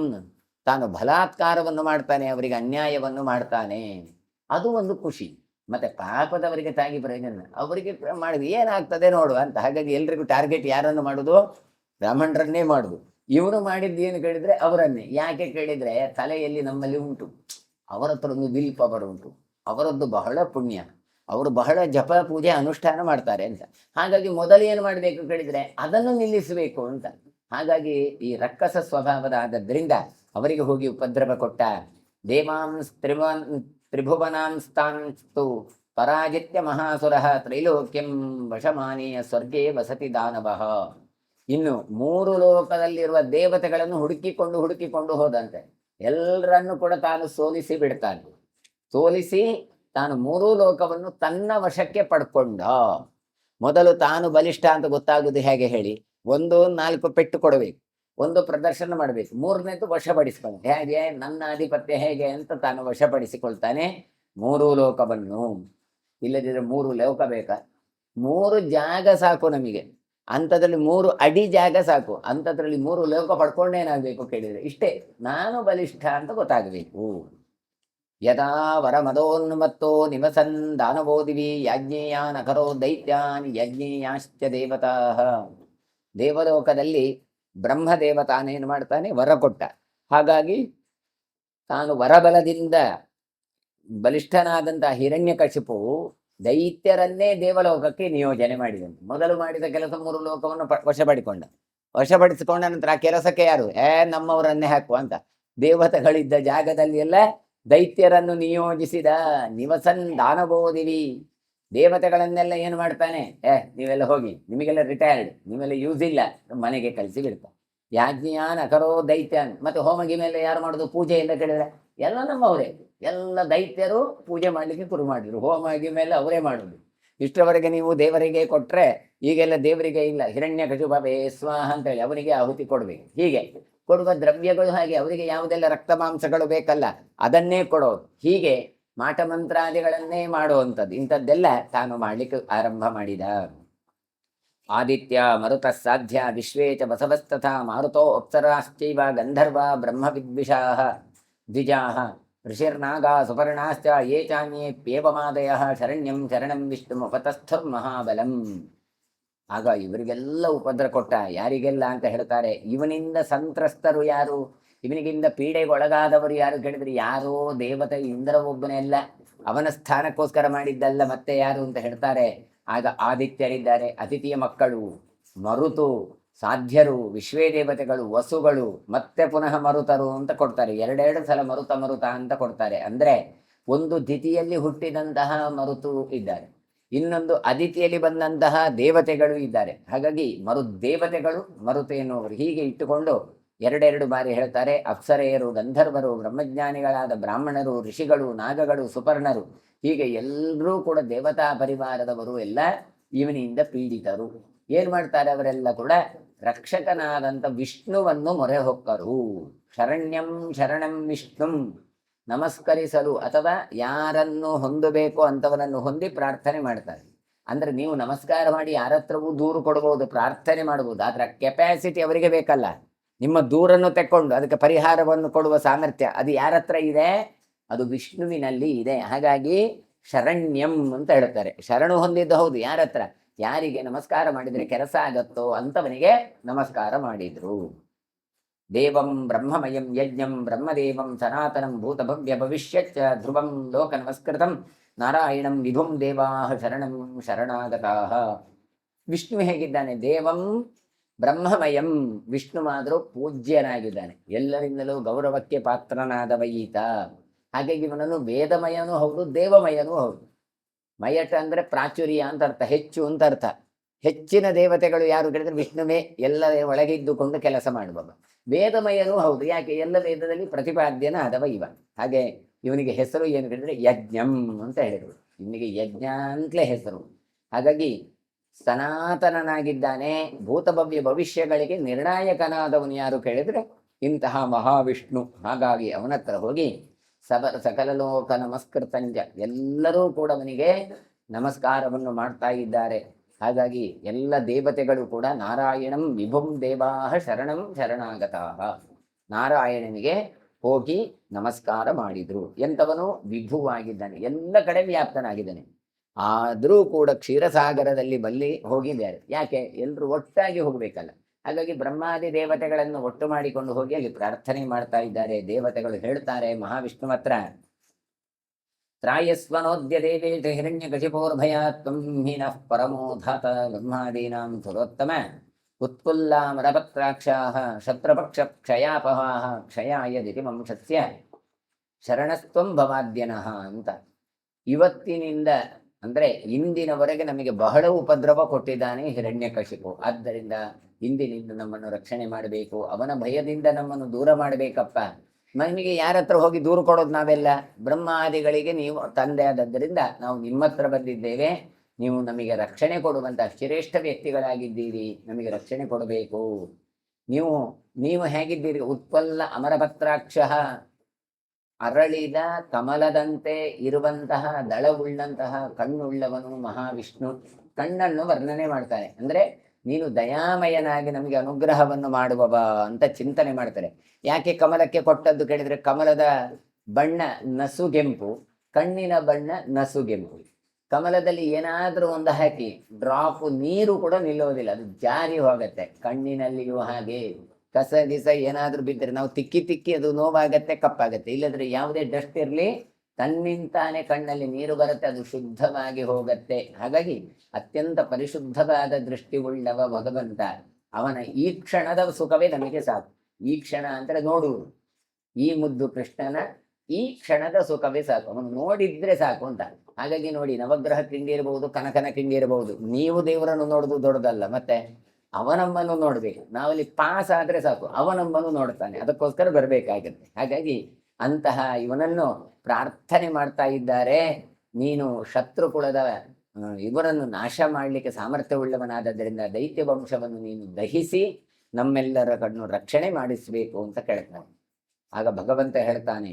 ತಾನು ಬಲಾತ್ಕಾರವನ್ನು ಮಾಡ್ತಾನೆ, ಅವರಿಗೆ ಅನ್ಯಾಯವನ್ನು ಮಾಡ್ತಾನೆ. ಅದು ಒಂದು ಖುಷಿ. ಮತ್ತೆ ಪಾಪದವರಿಗೆ ತಾಗಿ ಪ್ರಯೋಜನ, ಅವರಿಗೆ ಮಾಡಿದ್ವಿ ಏನಾಗ್ತದೆ ನೋಡುವ ಅಂತ. ಹಾಗಾಗಿ ಎಲ್ರಿಗೂ ಟಾರ್ಗೆಟ್ ಯಾರನ್ನು ಮಾಡುದು? ಬ್ರಾಹ್ಮಣರನ್ನೇ ಮಾಡುದು. ಇವನು ಮಾಡಿದ್ದು ಏನು ಕೇಳಿದ್ರೆ ಅವರನ್ನೇ. ಯಾಕೆ ಕೇಳಿದ್ರೆ ತಲೆಯಲ್ಲಿ ನಮ್ಮಲ್ಲಿ ಉಂಟು, ಅವರ ಹತ್ರ ಒಂದು ವಿಲ್ ಪವರ್ ಉಂಟು, ಅವರದ್ದು ಬಹಳ ಪುಣ್ಯ, ಅವರು ಬಹಳ ಜಪ ಪೂಜೆ ಅನುಷ್ಠಾನ ಮಾಡ್ತಾರೆ ಅಂತ. ಹಾಗಾಗಿ ಮೊದಲು ಏನು ಮಾಡಬೇಕು ಕೇಳಿದ್ರೆ ಅದನ್ನು ನಿಲ್ಲಿಸಬೇಕು ಅಂತ. ಹಾಗಾಗಿ ಈ ರಕ್ಕಸ ಸ್ವಭಾವದ ಆದದ್ರಿಂದ ಅವರಿಗೆ ಹೋಗಿ ಉಪದ್ರವ ಕೊಟ್ಟ. ದೇವಾಂಸ್ ತ್ರಿಭುವನಾಂಸ್ತಾಂಸ್ತು ಪರಾಜಿತ್ಯ ಮಹಾಸುರ ತ್ರೈಲೋಕ್ಯಂ ವಶಮಾನೀಯ ಸ್ವರ್ಗೇ ವಸತಿ ದಾನವಃ. ಇನ್ನು 3 ಲೋಕದಲ್ಲಿರುವ ದೇವತೆಗಳನ್ನು ಹುಡುಕಿಕೊಂಡು ಹೋದಂತೆ. ಎಲ್ಲರನ್ನು ಕೂಡ ತಾನು ಸೋಲಿಸಿ ಬಿಡ್ತಾನೆ. ಸೋಲಿಸಿ ತಾನು 3 ಲೋಕವನ್ನು ತನ್ನ ವಶಕ್ಕೆ ಪಡ್ಕೊಂಡ. ಮೊದಲು ತಾನು ಬಲಿಷ್ಠ ಅಂತ ಗೊತ್ತಾಗುವುದು ಹೇಗೆ ಹೇಳಿ? 4 ಪೆಟ್ಟು ಕೊಡಬೇಕು, ಒಂದು ಪ್ರದರ್ಶನ ಮಾಡಬೇಕು, 3ನೇದು ವಶಪಡಿಸ್ಕೊಂಡು ಹೇಗೆ ನನ್ನ ಆಧಿಪತ್ಯ ಹೇಗೆ ಅಂತ ತಾನು ವಶಪಡಿಸಿಕೊಳ್ತಾನೆ 3 ಲೋಕವನ್ನು. ಇಲ್ಲದಿದ್ರೆ 3 ಲೋಕ ಬೇಕಾ? 3 ಜಾಗ ಸಾಕು ನಮಗೆ, ಅಂಥದ್ರಲ್ಲಿ 3 ಅಡಿ ಜಾಗ ಸಾಕು. ಅಂಥದ್ರಲ್ಲಿ 3 ಲೋಕ ಪಡ್ಕೊಂಡೇನಾಗಬೇಕು ಕೇಳಿದ್ರೆ ಇಷ್ಟೇ, ನಾನು ಬಲಿಷ್ಠ ಅಂತ ಗೊತ್ತಾಗಬೇಕು. ಯದಾ ವರ ಮದೋನ್ಮತ್ತೋ ನಿವಸನ್ ದಾನವೋದಿವಿ ಯಾಜ್ಞೇಯಾನ್ ಅಕರೋ ದೈತ್ಯಾನ್ ಯಜ್ಞೇಯಾಶ್ಚ ದೇವತಾ. ದೇವಲೋಕದಲ್ಲಿ ಬ್ರಹ್ಮದೇವ ತಾನೇನು ಮಾಡ್ತಾನೆ? ವರ ಕೊಟ್ಟ. ಹಾಗಾಗಿ ತಾನು ವರಬಲದಿಂದ ಬಲಿಷ್ಠನಾದಂತಹ ಹಿರಣ್ಯಕಶಿಪು ದೈತ್ಯರನ್ನೇ ದೇವಲೋಕಕ್ಕೆ ನಿಯೋಜನೆ ಮಾಡಿದನು. ಮೊದಲು ಮಾಡಿದ ಕೆಲಸ 3 ಲೋಕವನ್ನು ವಶಪಡಿಸಿಕೊಂಡ ನಂತರ ಆ ಕೆಲಸಕ್ಕೆ ಯಾರು? ನಮ್ಮವರನ್ನೇ ಹಾಕುವ ಅಂತ ದೇವತೆಗಳಿದ್ದ ಜಾಗದಲ್ಲಿ ಎಲ್ಲ ದೈತ್ಯರನ್ನು ನಿಯೋಜಿಸಿದ. ನಿವಸನ್ ದಾನಬೋದಿವಿ, ದೇವತೆಗಳನ್ನೆಲ್ಲ ಏನು ಮಾಡ್ತಾನೆ? ನೀವೆಲ್ಲ ಹೋಗಿ, ನಿಮಗೆಲ್ಲ ರಿಟೈರ್ಡ್, ನೀವೆಲ್ಲ ಯೂಸ್ ಇಲ್ಲ, ಮನೆಗೆ ಕಳಿಸಿ ಬಿಡ್ತಾನೆ. ಯಾಜ್ಞಾನ್ ಅಕರೋ ದೈತ್ಯಾನ್. ಮತ್ತೆ ಹೋಮಗಿ ಮೇಲೆ ಯಾರು ಮಾಡೋದು? ಪೂಜೆ ಅಂತ ಕೇಳಿದ್ರೆ ಎಲ್ಲ ನಮ್ಮವರೇ, ಎಲ್ಲ ದೈತ್ಯರು ಪೂಜೆ ಮಾಡ್ಲಿಕ್ಕೆ ಶುರು ಮಾಡಿದ್ರು. ಹೋಮಗಿ ಮೇಲೆ ಅವರೇ ಮಾಡುದು. ಇಷ್ಟರವರೆಗೆ ನೀವು ದೇವರಿಗೆ ಕೊಟ್ರೆ ಈಗೆಲ್ಲ ದೇವರಿಗೆ ಇಲ್ಲ, ಹಿರಣ್ಯಕಶಿಪವೇ ಸ್ವಾಹ ಅಂತ ಹೇಳಿ ಅವನಿಗೆ ಆಹುತಿ ಕೊಡ್ಬೇಕು. ಹೀಗೆ ಕೊಡುವ ದ್ರವ್ಯಗಳು ಹಾಗೆ ಅವರಿಗೆ ಯಾವುದೆಲ್ಲ ರಕ್ತ ಮಾಂಸಗಳು ಬೇಕಲ್ಲ ಅದನ್ನೇ ಕೊಡೋದು. ಹೀಗೆ ಮಾಟ ಮಂತ್ರಾದಿಗಳನ್ನೇ ಮಾಡುವಂಥದ್ದು. ಇಂಥದ್ದೆಲ್ಲ ತಾನು ಮಾಡ್ಲಿಕ್ಕೆ ಆರಂಭ ಮಾಡಿದ. ಆದಿತ್ಯ ಮರುತ ಸಾಧ್ಯ ವಿಶ್ವೇ ಚ ಬಸವಸ್ತಥಾ ಮಾರುತೋ ಅಪ್ಸರಾಶ್ಚೈವ ಗಂಧರ್ವ ಬ್ರಹ್ಮ ವಿದ್ವಿಷಾಃ ದ್ವಿಜಾಃ ಋಷಿರ್ನಾಗಾ ಸುಪರ್ಣಾಶ್ಚ ಯೇ ಚಾನ್ಯೇಪ್ಯೇವಮಾದಯಃ ಶರಣ್ಯಂ ಶರಣಂ ವಿಷ್ಣುಮುಪತಸ್ಥಂ ಮಹಾಬಲಂ. ಆಗ ಇವರಿಗೆಲ್ಲ ಉಪದ್ರ ಕೊಟ್ಟ. ಯಾರಿಗೆಲ್ಲ ಅಂತ ಹೇಳ್ತಾರೆ? ಇವನಿಂದ ಸಂತ್ರಸ್ತರು ಯಾರು, ಇವನಿಗಿಂದ ಪೀಡೆಗೊಳಗಾದವರು ಯಾರು ಕೇಳಿದ್ರೆ ಯಾರೋ ದೇವತೆ ಇಂದ್ರ ಒಬ್ಬನೆಲ್ಲ, ಅವನ ಸ್ಥಾನಕ್ಕೋಸ್ಕರ ಮಾಡಿದ್ದಲ್ಲ, ಮತ್ತೆ ಯಾರು ಅಂತ ಹೇಳ್ತಾರೆ? ಆಗ ಆದಿತ್ಯರಿದ್ದಾರೆ, ಅತಿಥಿಯ ಮಕ್ಕಳು, ಮರುತು, ಸಾಧ್ಯರು, ವಿಶ್ವೇ ದೇವತೆಗಳು, ವಸುಗಳು, ಮತ್ತೆ ಪುನಃ ಮರುತರು ಅಂತ ಕೊಡ್ತಾರೆ. ಎರಡೆರಡು ಸಲ ಮರುತ ಅಂತ ಕೊಡ್ತಾರೆ. ಅಂದ್ರೆ ಒಂದು ತಿಥಿಯಲ್ಲಿ ಹುಟ್ಟಿದಂತಹ ಮರುತು ಇದ್ದಾರೆ, ಇನ್ನೊಂದು ಅದಿತಿಯಲ್ಲಿ ಬಂದಂತಹ ದೇವತೆಗಳು ಇದ್ದಾರೆ. ಹಾಗಾಗಿ ದೇವತೆಗಳು ಮರುತು ಎನ್ನುವರು ಹೀಗೆ ಇಟ್ಟುಕೊಂಡು ಎರಡೆರಡು ಬಾರಿ ಹೇಳ್ತಾರೆ. ಅಪ್ಸರೆಯರು, ಗಂಧರ್ವರು, ಬ್ರಹ್ಮಜ್ಞಾನಿಗಳಾದ ಬ್ರಾಹ್ಮಣರು, ಋಷಿಗಳು, ನಾಗಗಳು, ಸುಪರ್ಣರು, ಹೀಗೆ ಎಲ್ಲರೂ ಕೂಡ ದೇವತಾ ಪರಿವಾರದವರು ಎಲ್ಲ ಇವನಿಂದ ಪೀಡಿತರು. ಏನ್ ಮಾಡ್ತಾರೆ? ಅವರೆಲ್ಲ ಕೂಡ ರಕ್ಷಕನಾದಂಥ ವಿಷ್ಣುವನ್ನು ಮೊರೆ ಹೊಕ್ಕರು. ಶರಣ್ಯಂ ಶರಣಂ ವಿಷ್ಣುಂ, ನಮಸ್ಕರಿಸಲು ಅಥವಾ ಯಾರನ್ನು ಹೊಂದಬೇಕು ಅಂತವರನ್ನು ಹೊಂದಿ ಪ್ರಾರ್ಥನೆ ಮಾಡ್ತಾರೆ. ಅಂದ್ರೆ ನೀವು ನಮಸ್ಕಾರ ಮಾಡಿ ಯಾರ ಹತ್ರವೂ ದೂರು ಕೊಡಬಹುದು, ಪ್ರಾರ್ಥನೆ ಮಾಡಬಹುದು. ಆದ್ರೆ ಕೆಪಾಸಿಟಿ ಅವರಿಗೆ ಬೇಕಲ್ಲ. ನಿಮ್ಮ ದೂರನ್ನು ತೆಕ್ಕೊಂಡು ಅದಕ್ಕೆ ಪರಿಹಾರವನ್ನು ಕೊಡುವ ಸಾಮರ್ಥ್ಯ ಅದು ಯಾರ ಹತ್ರ ಇದೆ? ಅದು ವಿಷ್ಣುವಿನಲ್ಲಿ ಇದೆ. ಹಾಗಾಗಿ ಶರಣ್ಯಂ ಅಂತ ಹೇಳ್ತಾರೆ. ಶರಣು ಹೊಂದಿದ್ದು ಹೌದು. ಯಾರ ಹತ್ರ? ಯಾರಿಗೆ ನಮಸ್ಕಾರ ಮಾಡಿದರೆ ಕೆಲಸ ಆಗತ್ತೋ ಅಂತವನಿಗೆ ನಮಸ್ಕಾರ ಮಾಡಿದ್ರು. ದೇವಂ ಬ್ರಹ್ಮಮಯಂ ಯಜ್ಞಂ ಬ್ರಹ್ಮದೇವಂ ಸನಾತನಂ ಭೂತಭವ್ಯ ಭವಿಷ್ಯಚ್ಚ ಧ್ರುವಂ ಲೋಕ ನಮಸ್ಕೃತಂ ನಾರಾಯಣಂ ವಿಭುಂ ದೇವಾಹ ಶರಣಂ ಶರಣಾಗತಾಹ. ವಿಷ್ಣು ಹೇಗಿದ್ದಾನೆ? ದೇವಂ ಬ್ರಹ್ಮಮಯಂ, ವಿಷ್ಣು ಮಾತ್ರ ಪೂಜ್ಯನಾಗಿದ್ದಾನೆ, ಎಲ್ಲರಿಂದಲೂ ಗೌರವಕ್ಕೆ ಪಾತ್ರನಾದವ ಈತ. ಹಾಗಾಗಿ ಇವನನ್ನು ವೇದಮಯನೂ ಹೌದು, ದೇವಮಯನೂ ಹೌದು. ಮಯಟ ಅಂದ್ರೆ ಪ್ರಾಚುರ್ಯ ಅಂತ ಅರ್ಥ, ಹೆಚ್ಚು ಅಂತ ಅರ್ಥ. ಹೆಚ್ಚಿನ ದೇವತೆಗಳು ಯಾರು ಕೇಳಿದ್ರೆ ವಿಷ್ಣುವೇ ಎಲ್ಲ ಒಳಗೆ ಇದ್ದುಕೊಂಡು ಕೆಲಸ ಮಾಡುವವ. ವೇದಮಯನೂ ಹೌದು. ಯಾಕೆ? ಎಲ್ಲ ವೇದದಲ್ಲಿ ಪ್ರತಿಪಾದ್ಯನ ಆದವ ಇವ. ಹಾಗೆ ಇವನಿಗೆ ಹೆಸರು ಏನು ಕೇಳಿದ್ರೆ ಯಜ್ಞಂ ಅಂತ ಹೇಳಿದ್ರು. ಇವನಿಗೆ ಯಜ್ಞ ಅಂತಲೇ ಹೆಸರು. ಹಾಗಾಗಿ ಸನಾತನನಾಗಿದ್ದಾನೆ, ಭೂತಭವ್ಯ ಭವಿಷ್ಯಗಳಿಗೆ ನಿರ್ಣಾಯಕನಾದವನು ಯಾರು ಕೇಳಿದ್ರೆ ಇಂತಹ ಮಹಾವಿಷ್ಣು. ಹಾಗಾಗಿ ಅವನ ಹತ್ರ ಹೋಗಿ ಸಕಲ ಲೋಕ ನಮಸ್ಕೃತಂಜ, ಎಲ್ಲರೂ ಕೂಡ ಅವನಿಗೆ ನಮಸ್ಕಾರವನ್ನು ಮಾಡ್ತಾ ಇದ್ದಾರೆ. ಹಾಗಾಗಿ ಎಲ್ಲ ದೇವತೆಗಳು ಕೂಡ ನಾರಾಯಣಂ ವಿಭುಂ ದೇವಾಹ ಶರಣಂ ಶರಣಾಗತಾಹ, ನಾರಾಯಣನಿಗೆ ಹೋಗಿ ನಮಸ್ಕಾರ ಮಾಡಿದ್ರು. ಎಂಥವನು? ವಿಭುವಾಗಿದ್ದಾನೆ, ಎಲ್ಲ ಕಡೆ ವ್ಯಾಪ್ತನಾಗಿದ್ದಾನೆ. ಆದರೂ ಕೂಡ ಕ್ಷೀರಸಾಗರದಲ್ಲಿ ಹೋಗಿದ್ದಾರೆ. ಯಾಕೆ? ಎಲ್ಲರೂ ಒಟ್ಟಾಗಿ ಹೋಗ್ಬೇಕಲ್ಲ. ಹಾಗಾಗಿ ಬ್ರಹ್ಮಾದಿ ದೇವತೆಗಳನ್ನು ಒಟ್ಟು ಮಾಡಿಕೊಂಡು ಹೋಗಿ ಅಲ್ಲಿ ಪ್ರಾರ್ಥನೆ ಮಾಡ್ತಾ ಇದ್ದಾರೆ. ದೇವತೆಗಳು ಹೇಳ್ತಾರೆ ಮಹಾವಿಷ್ಣು ಹತ್ರ, ತ್ರಾಯಸ್ವನೋದ್ಯ ದೇವೇಶ ಹಿರಣ್ಯಕಶಿಪೋರ್ಭಯಾತ್ವಂ ಹೀನಃ ಪರಮೋಧಾತ ಬ್ರಹ್ಮಾದೀನಾಂ ಸುರೋತ್ತಮ ಉತ್ಪುಲ್ಲಾಮರಪತ್ರಾಕ್ಷಾಃ ಶತ್ರುಪಕ್ಷ ಕ್ಷಯಾಪಹಾಃ ಕ್ಷಯಾಯ ದಿತಿ ವಂಶಸ್ಯ ಶರಣಸ್ತ್ವಂ ಭವಾದ್ಯನಃ ಅಂತ. ಇವತ್ತಿನಿಂದ ಅಂದ್ರೆ ಇಂದಿನವರೆಗೆ ನಮಗೆ ಬಹಳ ಉಪದ್ರವ ಕೊಟ್ಟಿದ್ದಾನೆ ಹಿರಣ್ಯಕಶಿಪು. ಆದ್ದರಿಂದ ಇಂದಿನಿಂದ ನಮ್ಮನ್ನು ರಕ್ಷಣೆ ಮಾಡಬೇಕು, ಅವನ ಭಯದಿಂದ ನಮ್ಮನ್ನು ದೂರ ಮಾಡಬೇಕಪ್ಪ. ನಮಗೆ ಯಾರ ಹತ್ರ ಹೋಗಿ ದೂರ ಕೊಡೋದು? ನಾವೆಲ್ಲ ಬ್ರಹ್ಮಾದಿಗಳಿಗೆ ನೀವು ತಂದೆ ಆದದ್ದರಿಂದ ನಾವು ನಿಮ್ಮ ಹತ್ರ ಬಂದಿದ್ದೇವೆ. ನೀವು ನಮಗೆ ರಕ್ಷಣೆ ಕೊಡುವಂತ ಶ್ರೇಷ್ಠ ವ್ಯಕ್ತಿಗಳಾಗಿದ್ದೀರಿ, ನಮಗೆ ರಕ್ಷಣೆ ಕೊಡಬೇಕು. ನೀವು ಹೇಗಿದ್ದೀರಿ? ಉತ್ಪಲ್ಲ ಅಮರಭತ್ರಾಕ್ಷ, ಅರಳಿದ ಕಮಲದಂತೆ ಇರುವಂತಹ ದಳವುಳ್ಳಂತಹ ಕಣ್ಣುಳ್ಳವನು ಮಹಾವಿಷ್ಣು. ಕಣ್ಣನ್ನು ವರ್ಣನೆ ಮಾಡ್ತಾನೆ. ಅಂದ್ರೆ ನೀನು ದಯಾಮಯನಾಗಿ ನಮಗೆ ಅನುಗ್ರಹವನ್ನು ಮಾಡುವವ ಅಂತ ಚಿಂತನೆ ಮಾಡ್ತಾರೆ. ಯಾಕೆ ಕಮಲಕ್ಕೆ ಕೊಟ್ಟದ್ದು ಕೇಳಿದ್ರೆ, ಕಮಲದ ಬಣ್ಣ ನಸುಗೆಂಪು, ಕಣ್ಣಿನ ಬಣ್ಣ ನಸುಗೆಂಪು. ಕಮಲದಲ್ಲಿ ಏನಾದ್ರೂ ಒಂದು ಹಾಕಿ ಡ್ರಾಪ್ ನೀರು ಕೂಡ ನಿಲ್ಲೋದಿಲ್ಲ, ಅದು ಜಾರಿ ಹೋಗತ್ತೆ. ಕಣ್ಣಿನಲ್ಲಿಯೂ ಹಾಗೆ ಕಸ ಗಿಸ ಏನಾದ್ರೂ ಬಿದ್ದರೆ ನಾವು ತಿಕ್ಕಿ ಅದು ನೋವಾಗತ್ತೆ, ಕಪ್ಪಾಗತ್ತೆ. ಇಲ್ಲದ್ರೆ ಯಾವುದೇ ಡಸ್ಟ್ ಇರಲಿ ತನ್ನಿಂತಾನೆ ಕಣ್ಣಲ್ಲಿ ನೀರು ಬರುತ್ತೆ, ಅದು ಶುದ್ಧವಾಗಿ ಹೋಗತ್ತೆ. ಹಾಗಾಗಿ ಅತ್ಯಂತ ಪರಿಶುದ್ಧವಾದ ದೃಷ್ಟಿ ಉಳ್ಳವ ಭಗವಂತ. ಅವನ ಈ ಕ್ಷಣದ ಸುಖವೇ ನಮಗೆ ಸಾಕು. ಈ ಕ್ಷಣ ಅಂದ್ರೆ ನೋಡುವುದು. ಈ ಮುದ್ದು ಕೃಷ್ಣನ ಈ ಕ್ಷಣದ ಸುಖವೇ ಸಾಕು, ಅವನು ನೋಡಿದ್ರೆ ಸಾಕು ಅಂತ. ಹಾಗಾಗಿ ನೋಡಿ, ನವಗ್ರಹ ಕಿಂಡಿ ಇರಬಹುದು, ಕನಕನ ಕಿಂಡಿ ಇರಬಹುದು, ನೀವು ದೇವರನ್ನು ನೋಡುದು ದೊಡ್ಡದಲ್ಲ, ಮತ್ತೆ ಅವನಮ್ಮನ್ನು ನೋಡ್ಬೇಕು. ನಾವಲ್ಲಿ ಪಾಸ್ ಆದ್ರೆ ಸಾಕು, ಅವನಮ್ಮನ್ನು ನೋಡ್ತಾನೆ, ಅದಕ್ಕೋಸ್ಕರ ಬರ್ಬೇಕಾಗತ್ತೆ. ಹಾಗಾಗಿ ಅಂತಹ ಇವನನ್ನು ಪ್ರಾರ್ಥನೆ ಮಾಡ್ತಾ ಇದ್ದಾರೆ. ನೀನು ಶತ್ರು ಕುಲದ ಇವರನ್ನು ನಾಶ ಮಾಡಲಿಕ್ಕೆ ಸಾಮರ್ಥ್ಯವುಳ್ಳವನಾದ್ದರಿಂದ ದೈತ್ಯ ವಂಶವನ್ನು ನೀನು ದಹಿಸಿ ನಮ್ಮೆಲ್ಲರ ಕಣ್ಣು ರಕ್ಷಣೆ ಮಾಡಿಸಬೇಕು ಅಂತ ಕೇಳ್ತಾನೆ. ಆಗ ಭಗವಂತ ಹೇಳ್ತಾನೆ,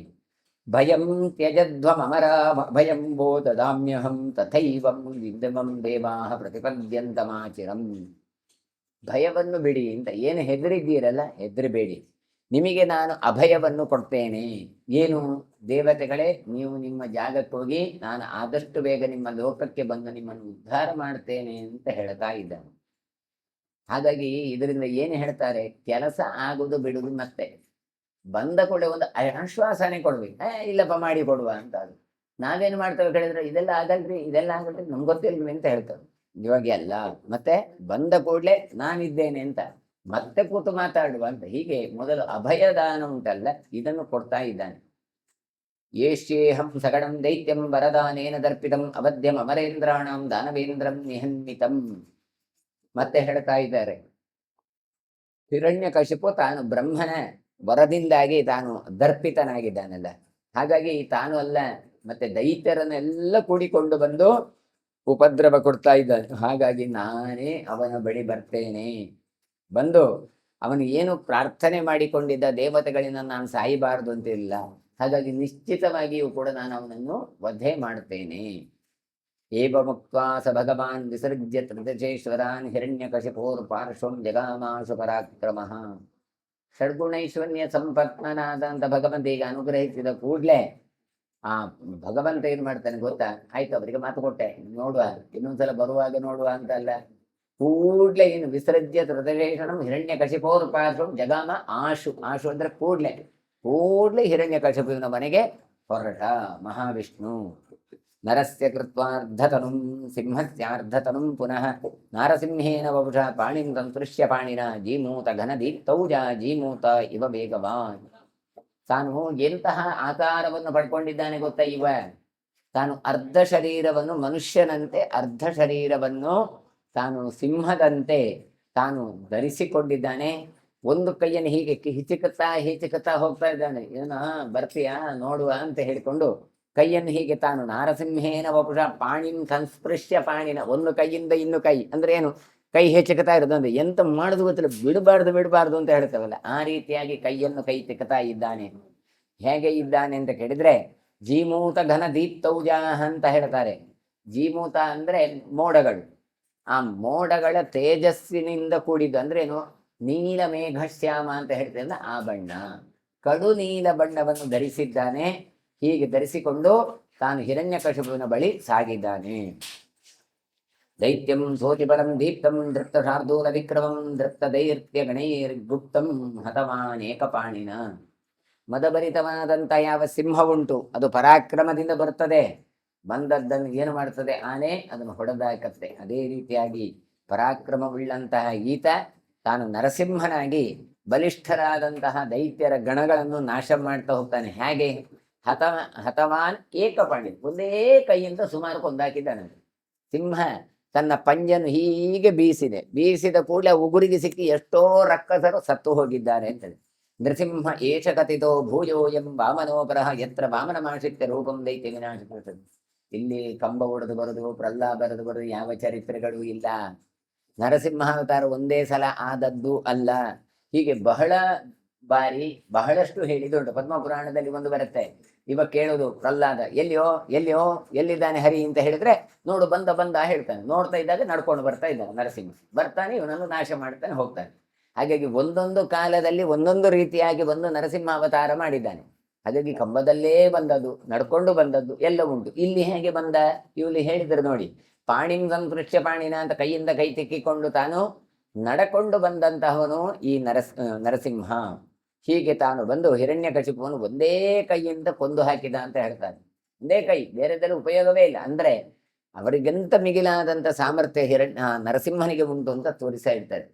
ಭಯಂ ತ್ಯಜಧ್ವಮರ ಭಯಂ ಭೋ ದದಾಮ್ಯಹಂ ತಥೈವಂ ವಿದ್ಯಮಂ ದೇವಾಹ ಪ್ರತಿಪದ್ಯಂತಮಾಚಿರಂ. ಭಯವನ್ನು ಬಿಡಿ ಅಂತ. ಏನು ಹೆದರಿದ್ದೀರಲ್ಲ, ಹೆದರಬೇಡಿ, ನಿಮಗೆ ನಾನು ಅಭಯವನ್ನು ಕೊಡ್ತೇನೆ. ಏನು? ದೇವತೆಗಳೇ, ನೀವು ನಿಮ್ಮ ಜಾಗಕ್ಕೆ ಹೋಗಿ, ನಾನು ಆದಷ್ಟು ಬೇಗ ನಿಮ್ಮ ಲೋಕಕ್ಕೆ ಬಂದು ನಿಮ್ಮನ್ನು ಉದ್ಧಾರ ಮಾಡ್ತೇನೆ ಅಂತ ಹೇಳ್ತಾ ಇದ್ದಾನೆ. ಹಾಗಾಗಿ ಇದರಿಂದ ಏನು ಹೇಳ್ತಾರೆ? ಕೆಲಸ ಆಗುದು ಬಿಡುದು, ಮತ್ತೆ ಬಂದ ಕೂಡ ಒಂದು ಆಶ್ವಾಸನೆ ಕೊಡ್ಬೇಕು. ಇಲ್ಲಪ್ಪ ಮಾಡಿ ಕೊಡುವ ಅಂತ. ಅದು ನಾವೇನು ಮಾಡ್ತೇವೆ ಕೇಳಿದ್ರೆ, ಇದೆಲ್ಲ ಆಗಲ್ರಿ, ಇದೆಲ್ಲ ಆಗಲ್ರಿ, ನಮ್ಗೆ ಗೊತ್ತಿಲ್ರಿ ಅಂತ ಹೇಳ್ತೇವೆ. ಇವಾಗ ಅಲ್ಲ, ಮತ್ತೆ ಬಂದ ಕೂಡಲೇ ನಾನಿದ್ದೇನೆ ಅಂತ ಮತ್ತೆ ಕೂತು ಮಾತಾಡುವ ಅಂತ. ಹೀಗೆ ಮೊದಲು ಅಭಯದಾನ ಉಂಟಲ್ಲ, ಇದನ್ನು ಕೊಡ್ತಾ ಇದ್ದಾನೆ. ಏಷ್ಯೇಹಂ ಸಗಣಂ ದೈತ್ಯಂ ವರದಾನೇನ ದರ್ಪಿತಂ ಅವಧ್ಯಂ ಅಮರೇಂದ್ರಾಣಂ ದಾನವೇಂದ್ರಂ ನಿಹನ್ವಿತಂ. ಮತ್ತೆ ಹೇಳ್ತಾ ಇದ್ದಾರೆ, ಹಿರಣ್ಯಕಶಿಪು ತಾನು ಬ್ರಹ್ಮನ ವರದಿಂದಾಗಿ ತಾನು ದರ್ಪಿತನಾಗಿದ್ದಾನಲ್ಲ, ಹಾಗಾಗಿ ತಾನು ಅಲ್ಲ ಮತ್ತೆ ದೈತ್ಯರನ್ನೆಲ್ಲ ಕೂಡಿಕೊಂಡು ಬಂದು ಉಪದ್ರವ ಕೊಡ್ತಾ ಇದ್ದಾನೆ. ಹಾಗಾಗಿ ನಾನೇ ಅವನ ಬಳಿ ಬರ್ತೇನೆ, ಬಂದು ಅವನು ಏನು ಪ್ರಾರ್ಥನೆ ಮಾಡಿಕೊಂಡಿದ್ದ ದೇವತೆಗಳಿಂದ ನಾನು ಸಾಯಬಾರದು ಅಂತಿಲ್ಲ, ಹಾಗಾಗಿ ನಿಶ್ಚಿತವಾಗಿಯೂ ಕೂಡ ನಾನು ಅವನನ್ನು ವಧೆ ಮಾಡ್ತೇನೆ. ಏವ ಮುಕ್ತ್ವಾ ಸ ಭಗವಾನ್ ವಿಸರ್ಜ್ಯ ತ್ರಿದಶೇಶ್ವರಾನ್ ಹಿರಣ್ಯಕಶಿಪೋರ್ ಪಾರ್ಶ್ವಂ ಜಗಾಮಾಶು ಪರಾಕ್ರಮಃ. ಷಡ್ಗುಣೈಶ್ವರ್ಯ ಸಂಪತ್ನನಾದಂತ ಭಗವಂತಿಗೆ ಅನುಗ್ರಹಿಸಿದ ಕೂಡ್ಲೆ ಆ ಭಗವಂತ ಏನ್ ಮಾಡ್ತಾನೆ ಗೊತ್ತಾ? ಆಯ್ತು, ಅವರಿಗೆ ಮಾತು ಕೊಟ್ಟೆ, ನೋಡುವ ಇನ್ನೊಂದ್ಸಲ ಬರುವಾಗ ನೋಡುವ ಅಂತಲ್ಲ, ಕೂಡ್ಲೆ ಏನು ವಿಸರ್ಜ್ಯ ತ್ರಿದಶೇಷಣಂ ಹಿರಣ್ಯಕಶಿಪೋರ್ ಪಾರ್ಶ್ವಂ ಜಗಾಮ ಆಶು. ಆಶು ಅಂದ್ರೆ ಕೂಡ್ಲೆ ಹಿರಣ್ಯಕಶಿಪುವಿನ ಮನೆಗೆ ಹೊರಟ ಮಹಾವಿಷ್ಣು. ನರಸ್ಯ ಕೃತ್ವಾರ್ಧತನುಂ ಸಿಂಹಸ್ಯಾರ್ಧತನುಂ ಪುನಃ ನಾರಸಿಂಹೇನ ವಪುಷ ಪಾಣಿಂ ಸಂಸೃಶ್ಯ ಪಾಣಿನ ಜೀಮೂತ ಘನದೀಪ್ತೌಜ ಜೀಮೂತ ಇವ ವೇಗವಾನ್. ತಾನು ಎಂತಹ ಆಕಾರವನ್ನು ಪಡ್ಕೊಂಡಿದ್ದಾನೆ ಗೊತ್ತಾ ಇವ? ತಾನು ಅರ್ಧ ಶರೀರವನ್ನು ಮನುಷ್ಯನಂತೆ, ಅರ್ಧ ಶರೀರವನ್ನು ತಾನು ಸಿಂಹದಂತೆ ತಾನು ಧರಿಸಿಕೊಂಡಿದ್ದಾನೆ. ಒಂದು ಕೈಯನ್ನು ಹೀಗೆ ಹಿಚಿಕುತ್ತಾ ಹೋಗ್ತಾ ಇದ್ದಾನೆ. ಏನ ಬರ್ತೀಯಾ ನೋಡುವ ಅಂತ ಹೇಳಿಕೊಂಡು ಕೈಯನ್ನು ಹೀಗೆ ತಾನು ನಾರಸಿಂಹೇನ ವಪುಷ ಪಾಣಿಂ ಸಂಸ್ಪೃಶ್ಯ ಪಾಣಿನ, ಒಂದು ಕೈಯಿಂದ ಇನ್ನು ಕೈ ಅಂದ್ರೆ ಏನು, ಕೈ ಹೆಚ್ಚುತ್ತಾ ಇರೋದು ಅಂದ್ರೆ ಎಂತ ಮಾಡುದು ಗೊತ್ತಿಲ್ಲ, ಬಿಡಬಾರ್ದು ಅಂತ ಹೇಳ್ತೇವಲ್ಲ, ಆ ರೀತಿಯಾಗಿ ಕೈಯನ್ನು ಕೈ ತಿಕ್ಕುತ್ತಾ ಇದ್ದಾನೆ. ಹೇಗೆ ಇದ್ದಾನೆ ಅಂತ ಕೇಳಿದ್ರೆ ಜೀಮೂತ ಘನ ದೀಪ್ತೌಜ ಅಂತ ಹೇಳ್ತಾರೆ. ಜೀಮೂತ ಅಂದ್ರೆ ಮೋಡಗಳು, ಆ ಮೋಡಗಳ ತೇಜಸ್ಸಿನಿಂದ ಕೂಡಿದ್ದು ಅಂದ್ರೆ ಏನು, ನೀಲ ಮೇಘಶ್ಯಾಮ ಅಂತ ಹೇಳ್ತೇವೆ, ಆ ಬಣ್ಣ, ಕಡು ನೀಲ ಬಣ್ಣವನ್ನು ಧರಿಸಿದ್ದಾನೆ. ಹೀಗೆ ಧರಿಸಿಕೊಂಡು ತಾನು ಹಿರಣ್ಯಕಶಿಪುವಿನ ಬಳಿ ಸಾಗಿದ್ದಾನೆ. ದೈತ್ಯಂ ಸೋತಿಬಲಂ ದೀಪ್ತಂ ದೃಪ್ತ ಶಾರ್ದೂಲ ವಿಕ್ರಮಂ ದೃಪ್ತ ದೈತ್ಯ ಗಣೈರ್ಗುಪ್ತಂ ಹತವಾನೇಕಪಾಣಿನ. ಮದಭರಿತವಾದಂಥ ಯಾವ ಸಿಂಹ ಉಂಟು ಅದು ಪರಾಕ್ರಮದಿಂದ ಬರ್ತದೆ, ಬಂದದ್ದನ್ನು ಏನು ಮಾಡ್ತದೆ ಆನೆ, ಅದನ್ನು ಹೊಡೆದಾಕತ್ತೆ. ಅದೇ ರೀತಿಯಾಗಿ ಪರಾಕ್ರಮವುಳ್ಳಂತಹ ಈತ ತಾನು ನರಸಿಂಹನಾಗಿ ಬಲಿಷ್ಠರಾದಂತಹ ದೈತ್ಯರ ಗಣಗಳನ್ನು ನಾಶ ಮಾಡ್ತಾ ಹೋಗ್ತಾನೆ. ಹೇಗೆ? ಹತವಾನ್ ಏಕಪಾಣಿ, ಒಂದೇ ಕೈಯಿಂದ ಸುಮಾರು ಕೊಂದಾಕಿದ್ದಾನೆ. ಸಿಂಹ ತನ್ನ ಪಂಜನ್ನು ಹೀಗೆ ಬೀಸಿದ ಕೂಡಲೇ ಉಗುರಿಗೆ ಸಿಕ್ಕಿ ಎಷ್ಟೋ ರಕ್ಕಸರು ಸತ್ತು ಹೋಗಿದ್ದಾರೆ ಅಂತೇಳಿ. ನೃಸಿಂಹ ಏಷ ಕಥಿತೋ ಭೂಯೋಯಂ ವಾಮನೋಪರಃ ಯತ್ರ ವಾಮನಮಾಶ್ರಿತ್ಯ ರೂಪಂ ದೈತ್ಯ ವಿನಾಶ. ಇಲ್ಲಿ ಕಂಬ ಒಡೆದು ಬರುದು, ಪ್ರಹ್ಲಾದ ಬರೆದು ಬರುದು ಯಾವ ಚರಿತ್ರೆಗಳು ಇಲ್ಲ. ನರಸಿಂಹಾವತಾರ ಒಂದೇ ಸಲ ಆದದ್ದು ಅಲ್ಲ, ಹೀಗೆ ಬಹಳ ಬಾರಿ ಬಹಳಷ್ಟು ಹೇಳಿದುಂಟು. ಪದ್ಮಪುರಾಣದಲ್ಲಿ ಒಂದು ಬರುತ್ತೆ, ಇವಾಗ ಕೇಳೋದು ಪ್ರಹ್ಲಾದ ಎಲ್ಲಿದ್ದಾನೆ ಹರಿ ಅಂತ ಹೇಳಿದ್ರೆ, ನೋಡು ಬಂದ ಹೇಳ್ತಾನೆ. ನೋಡ್ತಾ ಇದ್ದಾಗ ನಡ್ಕೊಂಡು ಬರ್ತಾ ಇದ್ದಾನೆ ನರಸಿಂಹ, ಬರ್ತಾನೆ ಇವನನ್ನು ನಾಶ ಮಾಡ್ತಾನೆ ಹೋಗ್ತಾನೆ. ಹಾಗಾಗಿ ಒಂದೊಂದು ಕಾಲದಲ್ಲಿ ಒಂದೊಂದು ರೀತಿಯಾಗಿ ಬಂದು ನರಸಿಂಹ ಅವತಾರ ಮಾಡಿದ್ದಾನೆ. ಹಾಗಾಗಿ ಕಂಬದಲ್ಲೇ ಬಂದದ್ದು, ನಡ್ಕೊಂಡು ಬಂದದ್ದು ಎಲ್ಲ ಉಂಟು. ಇಲ್ಲಿ ಹೇಗೆ ಬಂದ? ಇಲ್ಲಿ ಹೇಳಿದ್ರು ನೋಡಿ, ಪಾಣಿಂ ಸಂಸ್ಪೃಶ್ಯ ಪಾಣಿನ ಅಂತ ಕೈಯಿಂದ ಕೈ ತಿಕ್ಕಿಕೊಂಡು ತಾನು ನಡಕೊಂಡು ಬಂದಂತಹವನು ಈ ನರಸಿಂಹ. ಹೀಗೆ ತಾನು ಬಂದು ಹಿರಣ್ಯಕಶಿಪುವನ್ನು ಒಂದೇ ಕೈಯಿಂದ ಕೊಂದು ಹಾಕಿದ ಅಂತ ಹೇಳ್ತಾನೆ. ಒಂದೇ ಕೈ, ಬೇರೆದೆಲ್ಲ ಉಪಯೋಗವೇ ಇಲ್ಲ. ಅಂದ್ರೆ ಅವರಿಗೆಂತ ಮಿಗಿಲಾದಂಥ ಸಾಮರ್ಥ್ಯ ನರಸಿಂಹನಿಗೆ ಉಂಟು ಅಂತ ತೋರಿಸ್ತಾ ಇರ್ತಾರೆ.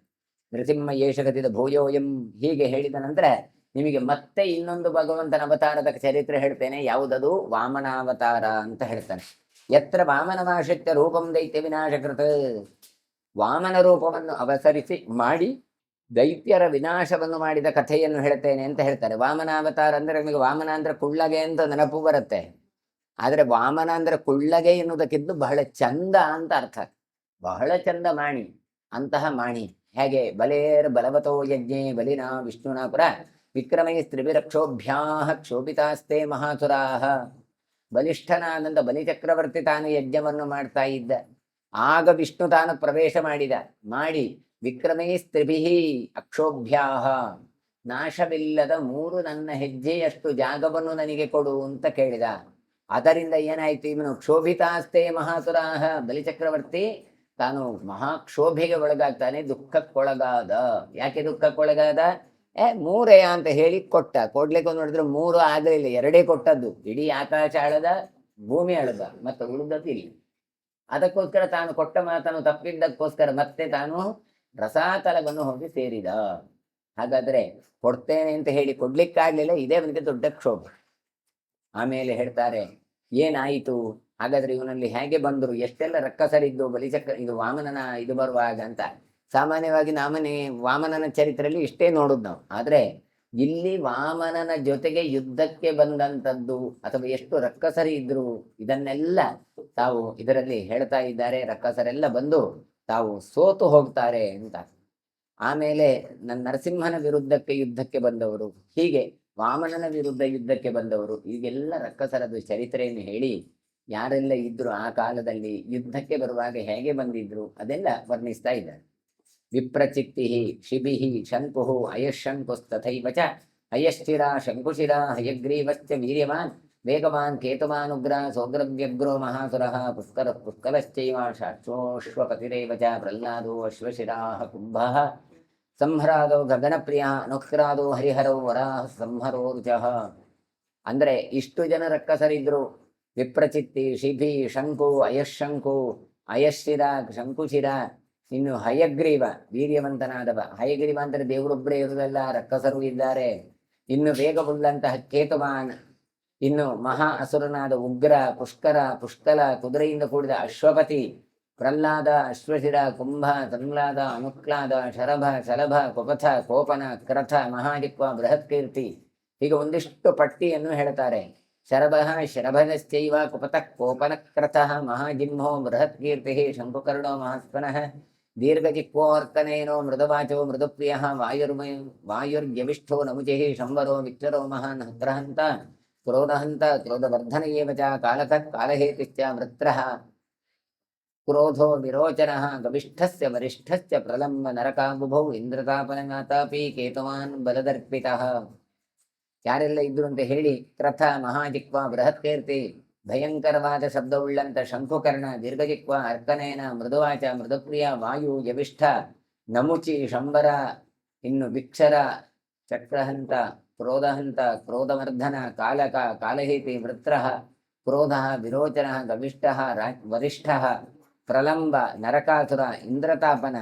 ನರಸಿಂಹ ಏಷಗತಿದ ಭೂಯೋಯಂ ಹೀಗೆ ಹೇಳಿದ ನಂತರ ನಿಮಗೆ ಮತ್ತೆ ಇನ್ನೊಂದು ಭಗವಂತನ ಅವತಾರದ ಚರಿತ್ರೆ ಹೇಳ್ತೇನೆ. ಯಾವುದದು? ವಾಮನಾವತಾರ ಅಂತ ಹೇಳ್ತಾನೆ. ಯತ್ರ ವಾಮನಮಾಶ್ರಿತ್ಯ ರೂಪಂ ದೈತ್ಯ ವಿನಾಶಕೃತ, ವಾಮನ ರೂಪವನ್ನು ಅವತರಿಸಿ ಮಾಡಿ ದೈತ್ಯರ ವಿನಾಶವನ್ನು ಮಾಡಿದ ಕಥೆಯನ್ನು ಹೇಳ್ತೇನೆ ಅಂತ ಹೇಳ್ತಾರೆ. ವಾಮನಾವತಾರ ಅಂದ್ರೆ ನಿಮಗೆ ವಾಮನ ಅಂದ್ರೆ ಕುಳ್ಳಗೆ ಅಂತ ನೆನಪು ಬರುತ್ತೆ, ಆದ್ರೆ ವಾಮನ ಅಂದ್ರೆ ಕುಳ್ಳಗೆ ಎನ್ನುವುದಕ್ಕಿದ್ದು ಬಹಳ ಚಂದ ಅಂತ ಅರ್ಥ. ಬಹಳ ಚಂದ ಮಾಣಿ, ಅಂತಹ ಮಾಣಿ. ಹೇಗೆ? ಬಲೇರ್ ಬಲವತೋ ಯಜ್ಞೆ ಬಲಿನ ವಿಷ್ಣುನ ಪುರ ವಿಕ್ರಮೈ ಸ್ತ್ರಿಭಿರಕ್ಷೋಭ್ಯಾಹ ಕ್ಷೋಭಿತಾಸ್ತೆ ಮಹಾಸುರಾಹ. ಬಲಿಷ್ಠನಾದಂತ ಬಲಿಚಕ್ರವರ್ತಿ ತಾನು ಯಜ್ಞವನ್ನು ಮಾಡ್ತಾ ಇದ್ದ. ಆಗ ವಿಷ್ಣು ತಾನು ಪ್ರವೇಶ ಮಾಡಿ ವಿಕ್ರಮೈ ಸ್ತ್ರಿಭಿಹಿ ಅಕ್ಷೋಭ್ಯಾಹ, ನಾಶವಿಲ್ಲದ 3 ನನ್ನ ಹೆಜ್ಜೆಯಷ್ಟು ಜಾಗವನ್ನು ನನಗೆ ಕೊಡು ಅಂತ ಕೇಳಿದ. ಅದರಿಂದ ಏನಾಯ್ತು? ಇವನು ಕ್ಷೋಭಿತಾಸ್ತೆ ಮಹಾಸುರಾಹ, ಬಲಿಚಕ್ರವರ್ತಿ ತಾನು ಮಹಾಕ್ಷೋಭೆಗೆ ಒಳಗಾಗ್ತಾನೆ, ದುಃಖಕ್ಕೊಳಗಾದ. ಯಾಕೆ ದುಃಖಕ್ಕೊಳಗಾದ? 3 ಅಂತ ಹೇಳಿ ಕೊಡ್ಲಿಕ್ಕೆ ನೋಡಿದ್ರೆ 3 ಆಗಲಿಲ್ಲ, 2 ಕೊಟ್ಟದ್ದು. ಇಡೀ ಆಕಾಶ ಅಳದ, ಭೂಮಿ ಅಳದ, ಮತ್ತೆ ಉಳಿದದ್ದು ಇಲ್ಲಿ. ಅದಕ್ಕೋಸ್ಕರ ತಾನು ಕೊಟ್ಟ ಮಾತನ್ನು ತಪ್ಪಿದ್ದಕ್ಕೋಸ್ಕರ ಮತ್ತೆ ತಾನು ರಸಾತಲವನ್ನು ಹೋಗಿ ಸೇರಿದ. ಹಾಗಾದ್ರೆ ಕೊಡ್ತೇನೆ ಅಂತ ಹೇಳಿ ಕೊಡ್ಲಿಕ್ಕಾಗ್ಲಿಲ್ಲ, ಇದೇ ಅವನಿಗೆ ದೊಡ್ಡ ಕ್ಷೋಭ. ಆಮೇಲೆ ಹೇಳ್ತಾರೆ, ಏನಾಯಿತು ಹಾಗಾದ್ರೆ ಇವನಲ್ಲಿ ಹೇಗೆ ಬಂದರು, ಎಷ್ಟೆಲ್ಲ ರಕ್ಕಸರಿದ್ದು ಬಲಿಚಕ್ರ ಇದು ವಾಮನನ ಇದು ಬರುವಾಗ ಅಂತ. ಸಾಮಾನ್ಯವಾಗಿ ವಾಮನನ ಚರಿತ್ರೆಯಲ್ಲಿ ಇಷ್ಟೇ ನೋಡುದು ನಾವು. ಆದ್ರೆ ಇಲ್ಲಿ ವಾಮನನ ಜೊತೆಗೆ ಯುದ್ಧಕ್ಕೆ ಬಂದಂಥದ್ದು ಅಥವಾ ಎಷ್ಟು ರಕ್ಕಸರಿ ಇದ್ರು ಇದನ್ನೆಲ್ಲ ತಾವು ಇದರಲ್ಲಿ ಹೇಳ್ತಾ ಇದ್ದಾರೆ. ರಕ್ಕಸರೆಲ್ಲ ಬಂದು ತಾವು ಸೋತು ಹೋಗ್ತಾರೆ ಅಂತ. ಆಮೇಲೆ ನರಸಿಂಹನ ವಿರುದ್ಧಕ್ಕೆ ಯುದ್ಧಕ್ಕೆ ಬಂದವರು, ಹೀಗೆ ವಾಮನನ ವಿರುದ್ಧ ಯುದ್ಧಕ್ಕೆ ಬಂದವರು, ಈಗೆಲ್ಲ ರಕ್ಕಸರದು ಚರಿತ್ರೆಯನ್ನು ಹೇಳಿ ಯಾರೆಲ್ಲ ಇದ್ರು ಆ ಕಾಲದಲ್ಲಿ ಯುದ್ಧಕ್ಕೆ ಬರುವಾಗ ಹೇಗೆ ಬಂದಿದ್ರು ಅದೆಲ್ಲ ವರ್ಣಿಸ್ತಾ ಇದ್ದಾರೆ. ವಿಪ್ರಚಿತ್ತಿ ಶಿಭಿ ಶಂಕು ಅಯಶಂಕುಸ್ತಥೈವ ಚ ಅಯಶ್ಚಿರ ಶಂಕುಶಿರ ಹಯಗ್ರೀವಶ್ಚ ವೀರ್ಯವಾನ್ ವೇಗವಾನ್ ಕೇತುಮಾನುಗ್ರ ಸೋಗ್ರವ್ಯಗ್ರೋ ಮಹಾಸುರ ಪುಷ್ಕರಶ್ಚೈವ ಶಾಶ್ವೋಶ್ವಪತಿರೇವ ಚ ಪ್ರಹ್ಲಾದೋ ಅಶ್ವಶಿರಾಃ ಕುಂಭಃ ಸಂಹರಾದೋ ಗಗನಪ್ರಿಯ ಅನುಕ್ರಾದೋ ಹರಿಹರೌ ವರಾಹ ಸಂಹರೋ ರುಚಃ. ಅಂದ್ರೆ ಇಷ್ಟು ಜನ ರಕ್ಕಸರಿದ್ರು. ವಿಪ್ರಚಿತ್ತಿ ಶಿಭಿ ಶಂಕು ಅಯಶಂಕು ಅಯಶ್ಚಿರ ಶಂಕುಶಿರ, ಇನ್ನು ಹಯಗ್ರೀವ ವೀರ್ಯವಂತನಾದವ. ಹಯಗ್ರೀವ ಅಂದರೆ ದೇವರೊಬ್ಬರೇ ಇರುವುದಲ್ಲ, ರಕ್ಕಸರು ಇದ್ದಾರೆ. ಇನ್ನು ವೇಗವುಳ್ಳಂತಹ ಕೇತುಮಾನ್, ಇನ್ನು ಮಹಾ ಅಸುರನಾದ ಉಗ್ರ, ಪುಷ್ಕಲ ಕುದುರೆಯಿಂದ ಕೂಡಿದ ಅಶ್ವಪತಿ, ಪ್ರಹ್ಲಾದ, ಅಶ್ವಶಿರ, ಕುಂಭ, ಸಂಹ್ಲಾದ, ಅನುಕ್ಲಾದ, ಶರಭ, ಶಲಭ, ಕುಪಥ, ಕೋಪನ, ಕ್ರಥ, ಮಹಾಜಿಕ್ವ, ಬೃಹತ್ಕೀರ್ತಿ, ಹೀಗೆ ಒಂದಿಷ್ಟು ಪಟ್ಟಿಯನ್ನು ಹೇಳ್ತಾರೆ. ಶರಭ ಶರಭನಶ್ಚೈವ ಕುಪತಃ ಕೋಪನ ಕ್ರಥಃ ಮಹಾಜಿಂಹೋ ಬೃಹತ್ಕೀರ್ತಿ ಶಂಕುಕರ್ಣೋ ಮಹಾಸ್ಪನಃ ದೀರ್ಘಜಿಕ್ವೋರ್ತನೇನೋ ಮೃದವಾಚೋ ಮೃದುಪ್ರಿಯ ವಾಯುರ್ಯವಿಷ್ಠೋ ನಮುಚಿಃ ಶಂವರೋ ವಿಕ್ಟರೋ ಮಹಾನ್ ಹತ್ರಹಂತ ಕ್ರೋಧಹಂತ ಕ್ರೋಧವರ್ಧನ ಏವ ಚ ಕಾಲಕಃ ಕಾಲಹೇತಿಶ್ಚ ವೃತ್ರಃ ಕ್ರೋಧೋ ವಿರೋಚನಃ ಗವಿಷ್ಠಸ್ಯ ವರಿಷ್ಠಸ್ಯ ಪ್ರಲಂಬ ನರಕಾಬುಭೌ ಇಂದ್ರತಾಪನನಾತಾಪಿ ಕೇತುಮಾನ್ ಬಲದರ್ಪಿತಃ. ಯಾರೆಲ್ಲ ಇದ್ರು ಅಂತ ಹೇಳಿ, ಕ್ರಥ ಮಹಾಜಿಕ್ವ ಬೃಹತ್ಕೀರ್ತಿ, ಭಯಂಕರವಾದ ಶಬ್ದವುಳ್ಳಂತ ಶಂಕುಕರ್ಣ, ದೀರ್ಘಜಿಕ್ವ ಅರ್ಕನೇನ, ಮೃದುವಾಚ ಮೃದುಪ್ರಿಯ, ವಾಯು ಯವಿಷ್ಠ, ನಮುಚಿ ಶಂಬರ, ಇನ್ನು ವಿಕ್ಷರ, ಚಕ್ರಹಂತ, ಕ್ರೋಧಹಂತ, ಕ್ರೋಧವರ್ಧನ, ಕಾಲಕ, ಕಾಲಹೇತಿ, ವೃತ್ರಃ, ಕ್ರೋಧ, ವಿರೋಚನ, ಗವಿಷ್ಠ, ವರಿಷ್ಠ, ಪ್ರಲಂಬ, ನರಕಾಸುರ, ಇಂದ್ರತಾಪನ,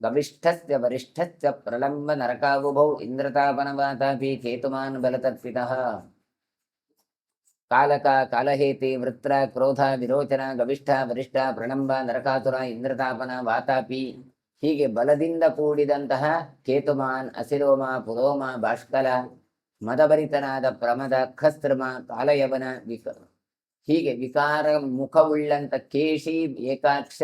ಗವಿಷ್ಠಸ್ಯ ವರಿಷ್ಠಸ್ಯ ಪ್ರಲಂಬ ನರಕಾವುಭೌ ಇಂದ್ರತಾಪನವಾತಾಪಿ ಕೇತುಮಾನ್ ಬಲತರ್ಪಿತಃ. ಕಾಲಕ, ಕಾಲಹೇತಿ, ವೃತ್ರ, ಕ್ರೋಧ, ವಿರೋಚನ, ಗವಿಷ್ಠ, ವರಿಷ್ಠ, ಪ್ರಲಂಬ, ನರಕಾಸುರ, ಇಂದ್ರತಾಪನ, ವಾತಾಪಿ, ಹೀಗೆ ಬಲದಿಂದ ಕೂಡಿದಂತಹ ಕೇತುಮಾನ್, ಅಸಿರೋಮ, ಪುರೋಮ, ಬಾಷ್ಕಲ, ಮದಭರಿತನಾದ ಪ್ರಮದ, ಖಸ್ತ್ರಮ, ಕಾಲಯವನ, ಹೀಗೆ ವಿಕಾರ ಮುಖವುಳ್ಳಂತ ಕೇಶಿ, ಏಕಾಕ್ಷ,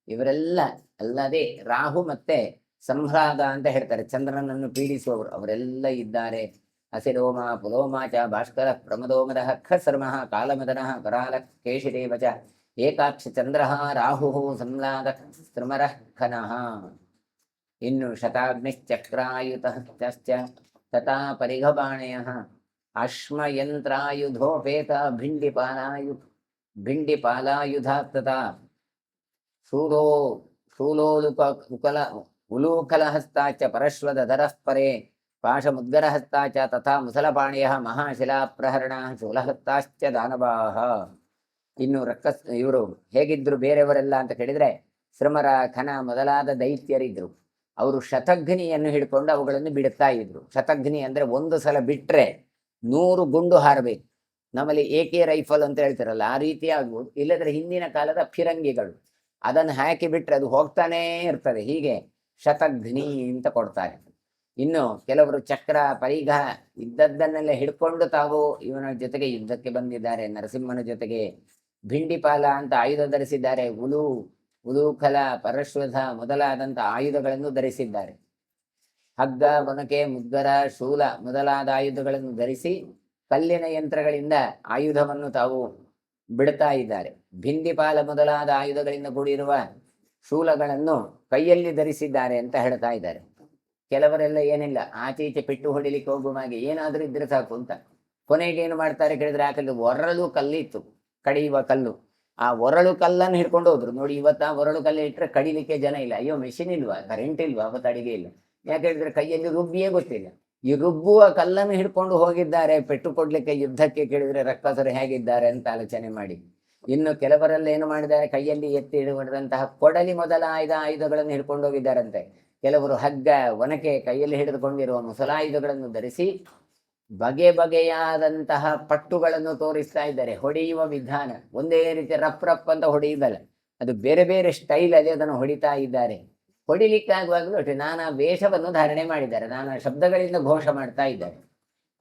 ಇವರೆಲ್ಲ ಅಲ್ಲದೆ ರಾಹು ಮತ್ತೆ ಸಂಹ್ರಾದ ಅಂತ ಹೇಳ್ತಾರೆ, ಚಂದ್ರನನ್ನು ಪೀಡಿಸುವವರು, ಅವರೆಲ್ಲ ಇದ್ದಾರೆ. ಅಸಿರೋಮ, ಪುಲೋಮಾಚ, ಭಾಸ್ಕರ, ಪ್ರಮದೋಮದ, ಖಸ್ರಮ, ಕಾಲಮದನ, ಕರಾಲ, ಕೇಶಿರೇವ ಚ ಏಕಾಕ್ಷ ಚಂದ್ರ ರಾಹು ಸಂಹ್ಲಾದ ಸ್ತ್ರಮರ ಖನಃ. ಇನ್ನು ಶತಾಗ್ನಿಶ್ಚಕ್ರಾಯುತಶ್ಚ ತಥಾ ಪರಿಘಬಾಣಯ ಅಶ್ಮಯಂತ್ರಾಯುಧೋಪೇತ ಭಿಂಡಿಪಾಲಾಯುಧ ತಥಾ ಉಲೂಕಲಹಸ್ತಾಚ ಪರಶ್ವದಧರಃ ಪರೆ ಪಾಶಮುದ್ಗರಹಸ್ತಾಚ ತಥಾ ಮುಸಲಪಾಣಿಯ ಮಹಾಶಿಲಾಪ್ರಹರಣ ಶೂಲಹಸ್ತಾಶ್ಚ ದಾನವಾಹ. ಇನ್ನು ಇವರು ಹೇಗಿದ್ರು ಬೇರೆಯವರೆಲ್ಲ ಅಂತ ಕೇಳಿದ್ರೆ, ಶ್ರಮರ, ಖನ ಮೊದಲಾದ ದೈತ್ಯರಿದ್ರು. ಅವರು ಶತಘ್ನಿಯನ್ನು ಹಿಡ್ಕೊಂಡು ಅವುಗಳನ್ನು ಬಿಡುತ್ತಾ ಇದ್ರು. ಶತಘ್ನಿ ಅಂದ್ರೆ ಒಂದು ಸಲ ಬಿಟ್ರೆ 100 ಗುಂಡು ಹಾರಬೇಕು. ನಮ್ಮಲ್ಲಿ AK ರೈಫಲ್ ಅಂತ ಹೇಳ್ತಾರಲ್ಲ, ಆ ರೀತಿ ಆಗ್ಬೋದು. ಇಲ್ಲದ್ರೆ ಹಿಂದಿನ ಕಾಲದ ಫಿರಂಗಿಗಳು, ಅದನ್ನು ಹಾಕಿ ಬಿಟ್ರೆ ಅದು ಹೋಗ್ತಾನೇ ಇರ್ತದೆ. ಹೀಗೆ ಶತಘ್ನಿ ಅಂತ ಕೊಡ್ತಾರೆ. ಇನ್ನು ಕೆಲವರು ಚಕ್ರ, ಪರಿಘ ಇದ್ದದ್ದನ್ನೆಲ್ಲ ಹಿಡ್ಕೊಂಡು ತಾವು ಇವನ ಜೊತೆಗೆ ಯುದ್ಧಕ್ಕೆ ಬಂದಿದ್ದಾರೆ. ನರಸಿಂಹನ ಜೊತೆಗೆ ಭಿಂಡಿಪಾಲ ಅಂತ ಆಯುಧ ಧರಿಸಿದ್ದಾರೆ. ಉಲೂಖಲ, ಪರಶ್ವಧ ಮೊದಲಾದಂಥ ಆಯುಧಗಳನ್ನು ಧರಿಸಿದ್ದಾರೆ. ಹಗ್ಗ, ಒನಕೆ, ಮುದ್ಗರ, ಶೂಲ ಮೊದಲಾದ ಆಯುಧಗಳನ್ನು ಧರಿಸಿ ಕಲ್ಲಿನ ಯಂತ್ರಗಳಿಂದ ಆಯುಧವನ್ನು ತಾವು ಬಿಡ್ತಾ ಇದ್ದಾರೆ. ಭಿಂಡಿಪಾಲ ಮೊದಲಾದ ಆಯುಧಗಳಿಂದ ಕೂಡಿರುವ ಶೂಲಗಳನ್ನು ಕೈಯಲ್ಲಿ ಧರಿಸಿದ್ದಾರೆ ಅಂತ ಹೇಳ್ತಾ ಇದ್ದಾರೆ. ಕೆಲವರೆಲ್ಲ ಏನಿಲ್ಲ, ಆಚೆ ಈಚೆ ಪೆಟ್ಟು ಹೊಡಿಲಿಕ್ಕೆ ಹೋಗುವಾಗೆ ಏನಾದರೂ ಇದ್ರೆ ಸಾಕು ಅಂತ. ಕೊನೆಗೆ ಏನು ಮಾಡ್ತಾರೆ ಕೇಳಿದ್ರೆ, ಆ ಕಲ್ಲು ಒರಳು ಕಲ್ಲಿತ್ತು, ಕಡಿಯುವ ಕಲ್ಲು. ಆ ಒರಳು ಕಲ್ಲನ್ನು ಹಿಡ್ಕೊಂಡು ಹೋದ್ರು. ನೋಡಿ, ಇವತ್ತ ಒರಳು ಕಲ್ಲು ಇಟ್ಟರೆ ಕಡಿಲಿಕ್ಕೆ ಜನ ಇಲ್ಲ. ಅಯ್ಯೋ, ಮೆಷಿನ್ ಇಲ್ವಾ, ಕರೆಂಟ್ ಇಲ್ವಾ, ಅವತ್ತು ಅಡಿಗೆ ಇಲ್ಲ. ಯಾಕೆ ಹೇಳಿದ್ರೆ ಕೈಯಲ್ಲಿ ರುಬ್ಬಿಯೇ ಗೊತ್ತಿಲ್ಲ. ಈ ರುಬ್ಬುವ ಕಲ್ಲನ್ನು ಹಿಡ್ಕೊಂಡು ಹೋಗಿದ್ದಾರೆ ಪೆಟ್ಟು ಕೊಡ್ಲಿಕ್ಕೆ ಯುದ್ಧಕ್ಕೆ. ಕೇಳಿದ್ರೆ ರಕ್ಕಸರು ಹೇಗಿದ್ದಾರೆ ಅಂತ ಆಲೋಚನೆ ಮಾಡಿ. ಇನ್ನು ಕೆಲವರೆಲ್ಲ ಏನು ಮಾಡಿದ್ದಾರೆ, ಕೈಯಲ್ಲಿ ಎತ್ತಿ ಹಿಡಿದಂತಹ ಕೊಡಲಿ ಮೊದಲಾದ ಆಯುಧಗಳನ್ನು ಹಿಡ್ಕೊಂಡು ಹೋಗಿದ್ದಾರಂತೆ. ಕೆಲವರು ಹಗ್ಗ, ಒನಕೆ ಕೈಯಲ್ಲಿ ಹಿಡಿದುಕೊಂಡಿರುವ ಮುಸಲಾಯುಧಗಳನ್ನು ಧರಿಸಿ ಬಗೆ ಬಗೆಯಾದಂತಹ ಪಟ್ಟುಗಳನ್ನು ತೋರಿಸ್ತಾ ಇದ್ದಾರೆ. ಹೊಡೆಯುವ ವಿಧಾನ ಒಂದೇ ರೀತಿ ರಫ್ ರಫ್ ಅಂತ ಹೊಡೆಯುವುದಲ್ಲ, ಅದು ಬೇರೆ ಬೇರೆ ಸ್ಟೈಲ್ ಅಲ್ಲಿ ಅದನ್ನು ಹೊಡಿತಾ ಇದ್ದಾರೆ. ಹೊಡಿಲಿಕ್ಕಾಗುವಾಗಲೂ ಅಷ್ಟೇ ನಾನಾ ವೇಷವನ್ನು ಧಾರಣೆ ಮಾಡಿದ್ದಾರೆ, ನಾನಾ ಶಬ್ದಗಳಿಂದ ಘೋಷ ಮಾಡ್ತಾ ಇದ್ದಾರೆ.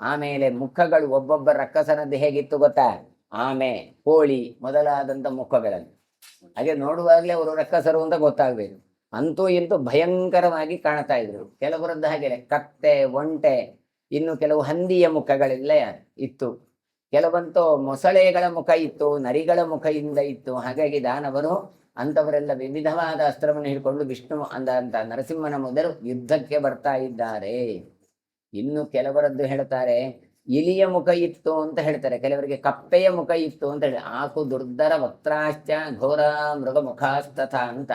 ಆಮೇಲೆ ಮುಖಗಳು ಒಬ್ಬೊಬ್ಬ ರಕ್ಕಸನದ್ದು ಹೇಗಿತ್ತು ಗೊತ್ತಾ, ಆಮೆ, ಕೋಳಿ ಮೊದಲಾದಂಥ ಮುಖಗಳನ್ನು. ಹಾಗೆ ನೋಡುವಾಗಲೇ ಅವರು ರಕ್ಕಸರು ಅಂತ ಗೊತ್ತಾಗ್ಬೇಕು. ಅಂತೂ ಇಂತೂ ಭಯಂಕರವಾಗಿ ಕಾಣ್ತಾ ಇದ್ರು. ಕೆಲವರದ್ದು ಹಾಗೆ ಕತ್ತೆ, ಒಂಟೆ, ಇನ್ನು ಕೆಲವು ಹಂದಿಯ ಮುಖಗಳೆಲ್ಲ ಇತ್ತು. ಕೆಲವಂತೂ ಮೊಸಳೆಗಳ ಮುಖ ಇತ್ತು, ನರಿಗಳ ಮುಖದಿಂದ ಇತ್ತು. ಹಾಗಾಗಿ ದಾನವರು ಅಂತವರೆಲ್ಲ ವಿವಿಧವಾದ ಅಸ್ತ್ರವನ್ನು ಹಿಡ್ಕೊಂಡು ವಿಷ್ಣು ಅಂತ ನರಸಿಂಹನ ಮೊದಲು ಯುದ್ಧಕ್ಕೆ ಬರ್ತಾ ಇದ್ದಾರೆ. ಇನ್ನು ಕೆಲವರದ್ದು ಹೇಳ್ತಾರೆ ಇಲಿಯ ಮುಖ ಇತ್ತು ಅಂತ ಹೇಳ್ತಾರೆ, ಕೆಲವರಿಗೆ ಕಪ್ಪೆಯ ಮುಖ ಇತ್ತು ಅಂತ ಹೇಳಿ. ಆಕು ದುರ್ಧರ ವಕ್ರಾಶ್ಚ ಘೋರ ಮೃಗ ಮುಖಾಸ್ತಥ ಅಂತ.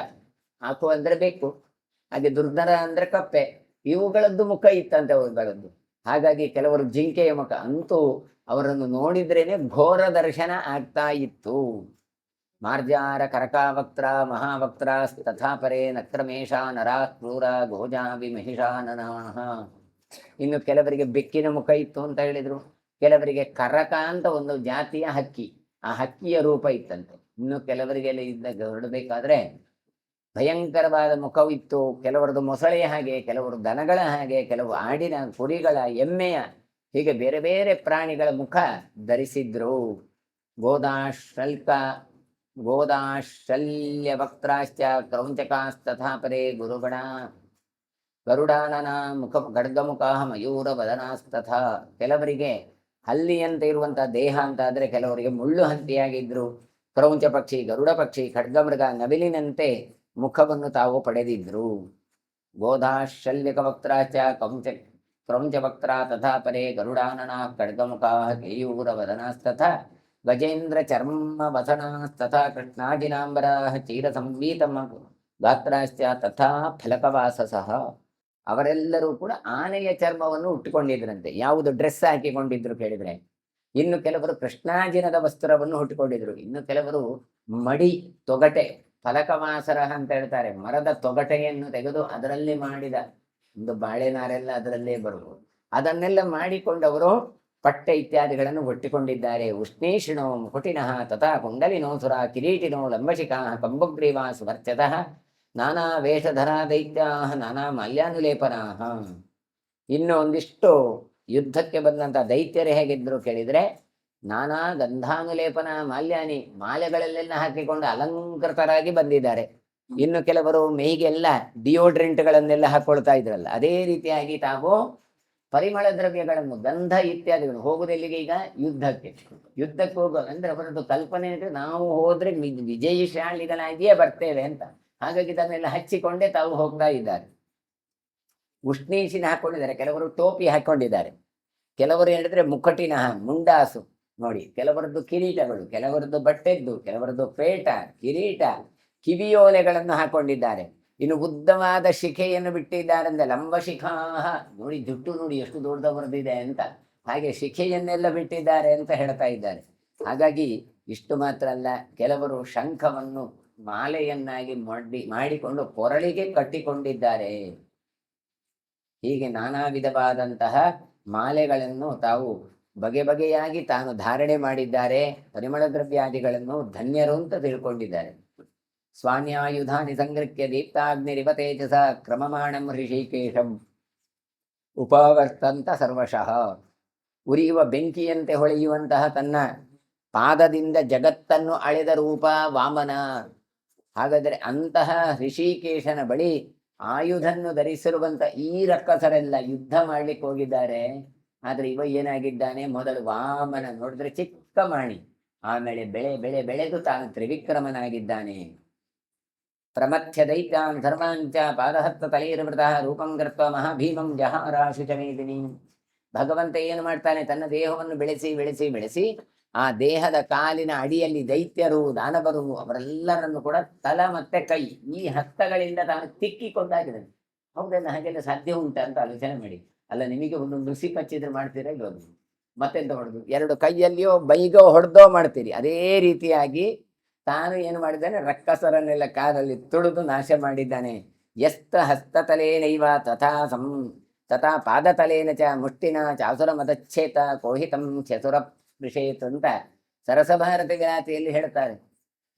ಆಕು ಅಂದ್ರೆ ಬೇಕು, ಹಾಗೆ ದುರ್ಧರ ಅಂದ್ರೆ ಕಪ್ಪೆ, ಇವುಗಳದ್ದು ಮುಖ ಇತ್ತಂತೆ ಅವುಗಳದ್ದು. ಹಾಗಾಗಿ ಕೆಲವರು ಜಿಂಕೆಯ ಮುಖ. ಅಂತೂ ಅವರನ್ನು ನೋಡಿದ್ರೇನೆ ಘೋರ ದರ್ಶನ ಆಗ್ತಾ ಇತ್ತು. ಮಾರ್ಜಾರ ಕರಕಾವಕ್ತ್ರ ಮಹಾವಕ್ತ್ರ ತಥಾಪರೇ ನಕ್ರಮೇಶ ನರಾ ಕ್ರೂರ ಗೋಜಾವಿ ಮಹಿಷಾನನಾಹ. ಇನ್ನು ಕೆಲವರಿಗೆ ಬೆಕ್ಕಿನ ಮುಖ ಇತ್ತು ಅಂತ ಹೇಳಿದ್ರು. ಕೆಲವರಿಗೆ ಕರಕ ಅಂತ ಒಂದು ಜಾತಿಯ ಹಕ್ಕಿ, ಆ ಹಕ್ಕಿಯ ರೂಪ ಇತ್ತಂತೆ. ಇನ್ನು ಕೆಲವರಿಗೆಲ್ಲ ಇದ್ದ ಹೊರಡಬೇಕಾದ್ರೆ ಭಯಂಕರವಾದ ಮುಖವಿತ್ತು. ಕೆಲವರದು ಮೊಸಳೆಯ ಹಾಗೆ, ಕೆಲವರು ದನಗಳ ಹಾಗೆ, ಕೆಲವು ಆಡಿನ, ಕುರಿಗಳ, ಎಮ್ಮೆಯ, ಹೀಗೆ ಬೇರೆ ಬೇರೆ ಪ್ರಾಣಿಗಳ ಮುಖ ಧರಿಸಿದ್ರು. ಗೋದಾಶಲ್ಯ ವಕ್ತ್ರಾಶ್ಚ ಕ್ರೌಂಚಕಾಸ್ತಥಾಪರೇ ಗುರುಗಣ ಗರುಡಾನನ ಮುಖ ಖಡ್ಗಮುಖ ಮಯೂರ ವದನಾಸ್ತಥ. ಕೆಲವರಿಗೆ ಹಲ್ಲಿಯಂತೆ ಇರುವಂತಹ ದೇಹ ಅಂತ ಆದ್ರೆ, ಕೆಲವರಿಗೆ ಮುಳ್ಳು ಹಂತಿಯಾಗಿದ್ರು. ಕ್ರೌಂಚ ಪಕ್ಷಿ, ಗರುಡ ಪಕ್ಷಿ, ಖಡ್ಗಮೃಗ, ನವಿಲಿನಂತೆ ಮುಖವನ್ನು ತಾವು ಪಡೆದಿದ್ರು. ಗೋಧಾಶಲ್ಯಕ ವಕ್ತ್ರಾಚ ಕ್ರೌಂಚ ವಕ್ತ್ರ ತಥಾಪರೇ ಗರುಡಾನನ ಖಡ್ಗಮುಖ ಕೇಯೂರ ವದನಾಸ್ತಥ ಗಜೇಂದ್ರ ಚರ್ಮ ವಸನಾಸ್ತಥ ಕೃಷ್ಣಾಜಿನಾಂಬರ ಚೀರ ಸಂವೀತಮ ಗಾತ್ರಾಶ್ಚ ತಥಾ ಫಲಕವಾಸಸಃ. ಅವರೆಲ್ಲರೂ ಕೂಡ ಆನೆಯ ಚರ್ಮವನ್ನು ಉಟ್ಟುಕೊಂಡಿದ್ರಂತೆ. ಯಾವುದು ಡ್ರೆಸ್ ಹಾಕಿಕೊಂಡಿದ್ರು ಕೇಳಿದ್ರೆ, ಇನ್ನು ಕೆಲವರು ಕೃಷ್ಣಾಜಿನದ ವಸ್ತ್ರವನ್ನು ಹುಟ್ಟುಕೊಂಡಿದ್ರು. ಇನ್ನು ಕೆಲವರು ಮಡಿ, ತೊಗಟೆ, ಫಲಕವಾಸರ ಅಂತ ಹೇಳ್ತಾರೆ, ಮರದ ತೊಗಟೆಯನ್ನು ತೆಗೆದು ಅದರಲ್ಲಿ ಮಾಡಿದ ಒಂದು ಬಾಳೆನಾರೆಲ್ಲ ಅದರಲ್ಲೇ ಬರುವುದು, ಅದನ್ನೆಲ್ಲ ಮಾಡಿಕೊಂಡವರು ಪಟ್ಟೆ ಇತ್ಯಾದಿಗಳನ್ನು ಒಟ್ಟಿಕೊಂಡಿದ್ದಾರೆ. ಉಷ್ಣೀಷಿಣೋ ಮುಕುಟಿನಃ ತಥಾ ಕುಂಡಲಿನೋ ಸುರ ಕಿರೀಟಿನೋ ಲಂಬಶಿಖಾ ಕಂಬುಗ್ರೀವಾ ಸುವರ್ಚತಃ ನಾನಾ ವೇಷಧರಾ ದೈತ್ಯಾ ನಾನಾ ಮಾಲ್ಯಾನುಲೇಪನಾ. ಇನ್ನು ಒಂದಿಷ್ಟು ಯುದ್ಧಕ್ಕೆ ಬಂದಂತ ದೈತ್ಯರು ಹೇಗಿದ್ರು ಕೇಳಿದ್ರೆ, ನಾನಾ ಗಂಧಾನುಲೇಪನ ಮಾಲ್ಯಾನಿ, ಮಾಲೆಗಳಲ್ಲೆಲ್ಲ ಹಾಕಿಕೊಂಡು ಅಲಂಕೃತರಾಗಿ ಬಂದಿದ್ದಾರೆ. ಇನ್ನು ಕೆಲವರು ಮೈಗೆಲ್ಲ ಡಿಯೋಡ್ರೆಂಟ್ಗಳನ್ನೆಲ್ಲ ಹಾಕೊಳ್ತಾ ಇದ್ರಲ್ಲ, ಅದೇ ರೀತಿಯಾಗಿ ತಾವು ಪರಿಮಳ ದ್ರವ್ಯಗಳನ್ನು, ಗಂಧ ಇತ್ಯಾದಿಗಳು. ಹೋಗುದೆಲ್ಲಿಗೆ ಈಗ ಯುದ್ಧಕ್ಕೆ ಹೋಗೋ ಅಂದ್ರೆ ಅವರದ್ದು ಕಲ್ಪನೆ ಅಂದ್ರೆ ನಾವು ಹೋದ್ರೆ ವಿಜಯಶಾಲಿಗಳಾಗಿಯೇ ಬರ್ತೇವೆ ಅಂತ. ಹಾಗಾಗಿ ಇದನ್ನೆಲ್ಲ ಹಚ್ಚಿಕೊಂಡೇ ತಾವು ಹೋಗ್ತಾ ಇದ್ದಾರೆ. ಉಷ್ಣೀಷಿನ ಹಾಕೊಂಡಿದ್ದಾರೆ, ಕೆಲವರು ಟೋಪಿ ಹಾಕೊಂಡಿದ್ದಾರೆ, ಕೆಲವರು ಹೇಳಿದ್ರೆ ಮುಕ್ಕಟಿನ ಮುಂಡಾಸು ನೋಡಿ, ಕೆಲವರದ್ದು ಕಿರೀಟಗಳು, ಕೆಲವರದ್ದು ಬಟ್ಟೆದ್ದು, ಕೆಲವರದ್ದು ಪೇಟ, ಕಿರೀಟ, ಕಿವಿಯೋಲೆಗಳನ್ನು ಹಾಕೊಂಡಿದ್ದಾರೆ. ಇನ್ನು ಉದ್ದವಾದ ಶಿಖೆಯನ್ನು ಬಿಟ್ಟಿದ್ದಾರೆ ಅಂದ್ರೆ ಲಂಬಶಿಖಾ ನೋಡಿ, ಜುಟ್ಟು ನೋಡಿ ಎಷ್ಟು ದೊಡ್ಡದವರದಿದೆ ಅಂತ. ಹಾಗೆ ಶಿಖೆಯನ್ನೆಲ್ಲ ಬಿಟ್ಟಿದ್ದಾರೆ ಅಂತ ಹೇಳ್ತಾ ಇದ್ದಾರೆ. ಹಾಗಾಗಿ ಇಷ್ಟು ಮಾತ್ರ ಅಲ್ಲ, ಕೆಲವರು ಶಂಖವನ್ನು ಮಾಲೆಯನ್ನಾಗಿ ಮಾಡಿಕೊಂಡು ಕೊರಳಿಗೆ ಕಟ್ಟಿಕೊಂಡಿದ್ದಾರೆ. ಹೀಗೆ ನಾನಾ ವಿಧವಾದಂತಹ ಮಾಲೆಗಳನ್ನು ತಾವು ಬಗೆ ಬಗೆಯಾಗಿ ತಾನು ಧಾರಣೆ ಮಾಡಿದ್ದಾರೆ. ಪರಿಮಳ ದ್ರವ್ಯಾದಿಗಳನ್ನು ಧನ್ಯರು ಅಂತ ತಿಳ್ಕೊಂಡಿದ್ದಾರೆ. ಸ್ವಾನ್ಯಾಯುಧಾನಿ ಸಂಗೃಹ್ಯ ದೀಪ್ತಾಗ್ನಿರಿವ ತೇಜಸ ಕ್ರಮಮಾಣಂ ಋಷಿಕೇಶಂ ಉಪವರ್ತಂತ ಸರ್ವಶಃ. ಉರಿಯುವ ಬೆಂಕಿಯಂತೆ ಹೊಳೆಯುವಂತಹ ತನ್ನ ಪಾದದಿಂದ ಜಗತ್ತನ್ನು ಅಳೆದ ರೂಪ ವಾಮನ. ಹಾಗಾದರೆ ಅಂತಹ ಋಷಿಕೇಶನ ಬಳಿ ಆಯುಧನ್ನು ಧರಿಸಿರುವಂತ ಈ ರಕ್ಕಸರೆಲ್ಲ ಯುದ್ಧ ಮಾಡ್ಲಿಕ್ಕೆ ಹೋಗಿದ್ದಾರೆ. ಆದ್ರೆ ಇವ ಏನಾಗಿದ್ದಾನೆ, ಮೊದಲು ವಾಮನ ನೋಡಿದ್ರೆ ಚಿಕ್ಕ ಮಾಣಿ, ಆಮೇಲೆ ಬೆಳೆದು ತಾನು ತ್ರಿವಿಕ್ರಮನಾಗಿದ್ದಾನೆ. ಪ್ರಮಥ್ಯ ದೈತ್ಯಾನ್ ಧರ್ಮಾಂಚ ಪಾದಹತ್ತ ತಲೈರ್ಮೃತ ರೂಪಂ ಕೃತ್ವ ಮಹಾಭೀಮಂ ಜಹಾರಾಶುಚಮೇದಿನಿ. ಭಗವಂತ ಏನು ಮಾಡ್ತಾನೆ, ತನ್ನ ದೇಹವನ್ನು ಬೆಳೆಸಿ ಆ ದೇಹದ ಕಾಲಿನ ಅಡಿಯಲ್ಲಿ ದೈತ್ಯರು, ದಾನವರು ಅವರೆಲ್ಲರನ್ನು ಕೂಡ ತಲ ಮತ್ತೆ ಕೈ ಈ ಹಸ್ತಗಳಿಂದ ತಾನು ತಿಕ್ಕಿಕೊಂಡಾಗಿದ್ದಾನೆ. ಹೌದಲ್ಲ, ಹಾಗೆಲ್ಲ ಸಾಧ್ಯ ಉಂಟ ಅಂತ ಆಲೋಚನೆ ಮಾಡಿ. ಅಲ್ಲ, ನಿಮಗೆ ಒಂದು ನುಸಿ ಕಚ್ಚಿದ್ರೆ ಮಾಡ್ತೀರಾ ಇಲ್ಲೋದು? ಮತ್ತೆಂತ ಹೊಡೆದು ಎರಡು ಕೈಯಲ್ಲಿಯೋ ಬೈಗೋ ಹೊಡೆದೋ ಮಾಡ್ತೀರಿ. ಅದೇ ರೀತಿಯಾಗಿ ತಾನು ಏನು ಮಾಡಿದ್ದಾನೆ, ರಕ್ಕಸರನ್ನೆಲ್ಲ ಕಾರಲ್ಲಿ ತುಳಿದು ನಾಶ ಮಾಡಿದ್ದಾನೆ. ಎಸ್ತ ಹಸ್ತತಲೇನೈವ ತಥಾ ಪಾದತಲೇನ ಚ ಮುಷ್ಟಿನ ಚಾಸುರ ಮದಚ್ಛೇತ ಕೋಹಿತಂ ಚಸುರ ವಿಷೇತ್ ಅಂತ ಸರಸಭಾರತ ಗಾಥೆಯಲ್ಲಿ ಹೇಳ್ತಾರೆ.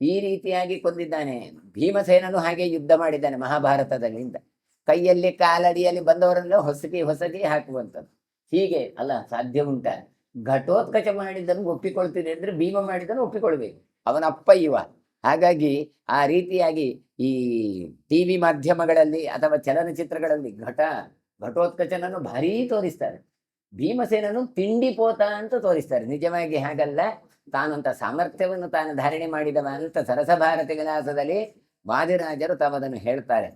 ಈ ರೀತಿಯಾಗಿ ಕೊಂದಿದ್ದಾನೆ. ಭೀಮಸೇನನು ಹಾಗೆ ಯುದ್ಧ ಮಾಡಿದ್ದಾನೆ ಮಹಾಭಾರತದಲ್ಲಿ. ಕೈಯಲ್ಲಿ ಕಾಲಡಿಯಲ್ಲಿ ಬಂದವರನ್ನ ಹೊಸಕಿ ಹಾಕುವಂಥದ್ದು. ಹೀಗೆ ಅಲ್ಲ, ಸಾಧ್ಯ ಉಂಟ? ಘಟೋತ್ಕಚ ಮಾಡಿದ್ದನ್ನು ಒಪ್ಪಿಕೊಳ್ತೀನಿ ಅಂದ್ರೆ ಭೀಮ ಮಾಡಿದ್ದನ್ನು ಒಪ್ಪಿಕೊಳ್ಬೇಕು. ಅವನ ಅಪ್ಪ ಇವ. ಹಾಗಾಗಿ ಆ ರೀತಿಯಾಗಿ ಈ ಟಿವಿ ಮಾಧ್ಯಮಗಳಲ್ಲಿ ಅಥವಾ ಚಲನಚಿತ್ರಗಳಲ್ಲಿ ಘಟೋತ್ಕಚನನ್ನು ಭಾರೀ ತೋರಿಸ್ತಾರೆ. ಭೀಮಸೇನನು ತಿಂಡಿ ಪೋತ ಅಂತ ತೋರಿಸ್ತಾರೆ. ನಿಜವಾಗಿ ಹಾಗಲ್ಲ, ತಾನಂತ ಸಾಮರ್ಥ್ಯವನ್ನು ತಾನು ಧಾರಣೆ ಮಾಡಿದವ ಅಂತ ಸರಸಭಾರತಿ ವಿಲಾಸದಲ್ಲಿ ವಾದಿರಾಜರು ತಾವದನ್ನು ಹೇಳ್ತಾರೆ.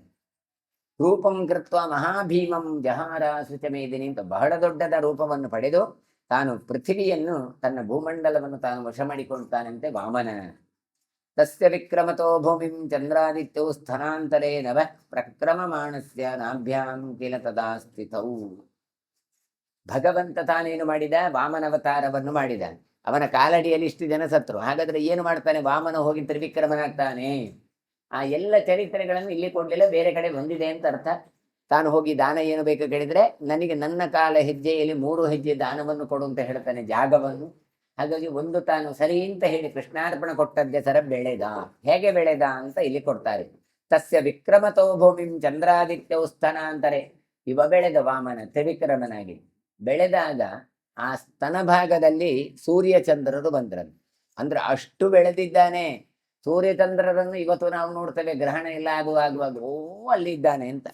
ರೂಪಂ ಕೃತ್ವ ಮಹಾಭೀಮಂ ಜಹಾರ ಶುಚಮೇದಿನಿ ಅಂತ ಬಹಳ ದೊಡ್ಡದ ರೂಪವನ್ನು ಪಡೆದು ತಾನು ಪೃಥ್ವಿಯನ್ನು, ತನ್ನ ಭೂಮಂಡಲವನ್ನು ತಾನು ವಶ ಮಾಡಿಕೊಳ್ತಾನಂತೆ ವಾಮನ. ತಸ್ಯ ವಿಕ್ರಮತೋ ಭೂಮಿಂ ಚಂದ್ರಾದಿತ್ಯೌ ಸ್ಥಾನಾಂತರೇ ನವ ಪ್ರಕ್ರಮಮಾಣಸ್ಯ ನಾಭ್ಯಾಂ ಕಿಲ ತದಾ ಸ್ಥಿತೌ. ಭಗವಂತ ತಾನೇನು ಮಾಡಿದ? ವಾಮನವತಾರವನ್ನು ಮಾಡಿದ. ಅವನ ಕಾಲಡಿಯಲ್ಲಿ ಇಷ್ಟು ಜನ ಸತ್ರು. ಹಾಗಾದ್ರೆ ಏನು ಮಾಡ್ತಾನೆ? ವಾಮನ ಹೋಗಿ ತ್ರಿವಿಕ್ರಮನಾಗ್ತಾನೆ. ಆ ಎಲ್ಲ ಚರಿತ್ರೆಗಳನ್ನು ಇಲ್ಲಿ ಕೊಡ್ಲಿಲ್ಲ, ಬೇರೆ ಕಡೆ ಬಂದಿದೆ ಅಂತ ಅರ್ಥ. ತಾನು ಹೋಗಿ ದಾನ ಏನು ಬೇಕು ಕೇಳಿದ್ರೆ, ನನಗೆ ನನ್ನ ಕಾಲ ಹೆಜ್ಜೆಯಲ್ಲಿ 3 ಹೆಜ್ಜೆ ದಾನವನ್ನು ಕೊಡು ಅಂತ ಹೇಳ್ತಾನೆ, ಜಾಗವನ್ನು. ಹಾಗಾಗಿ ಒಂದು ತಾನು ಸರಿ ಅಂತ ಹೇಳಿ ಕೃಷ್ಣಾರ್ಪಣ ಕೊಟ್ಟದ್ದೆ ಸರ ಬೆಳೆದ. ಹೇಗೆ ಬೆಳೆದ ಅಂತ ಇಲ್ಲಿ ಕೊಡ್ತಾರೆ. ತಸ್ಯ ವಿಕ್ರಮತೋ ಭೂಮಿಂ ಚಂದ್ರಾದಿತ್ಯೌ ಸ್ಥಾನಾಂತರೆ. ಇವ ಬೆಳೆದ ವಾಮನ ತ್ರಿವಿಕ್ರಮನಾಗಿ. ಬೆಳೆದಾಗ ಆ ಸ್ತನ ಭಾಗದಲ್ಲಿ ಸೂರ್ಯಚಂದ್ರರು ಬಂದ್ರಂತೆ. ಅಂದ್ರೆ ಅಷ್ಟು ಬೆಳೆದಿದ್ದಾನೆ. ಸೂರ್ಯಚಂದ್ರರನ್ನು ಇವತ್ತು ನಾವು ನೋಡ್ತೇವೆ, ಗ್ರಹಣ ಎಲ್ಲ ಆಗುವಾಗ ಓ ಅಲ್ಲಿದ್ದಾನೆ ಅಂತ.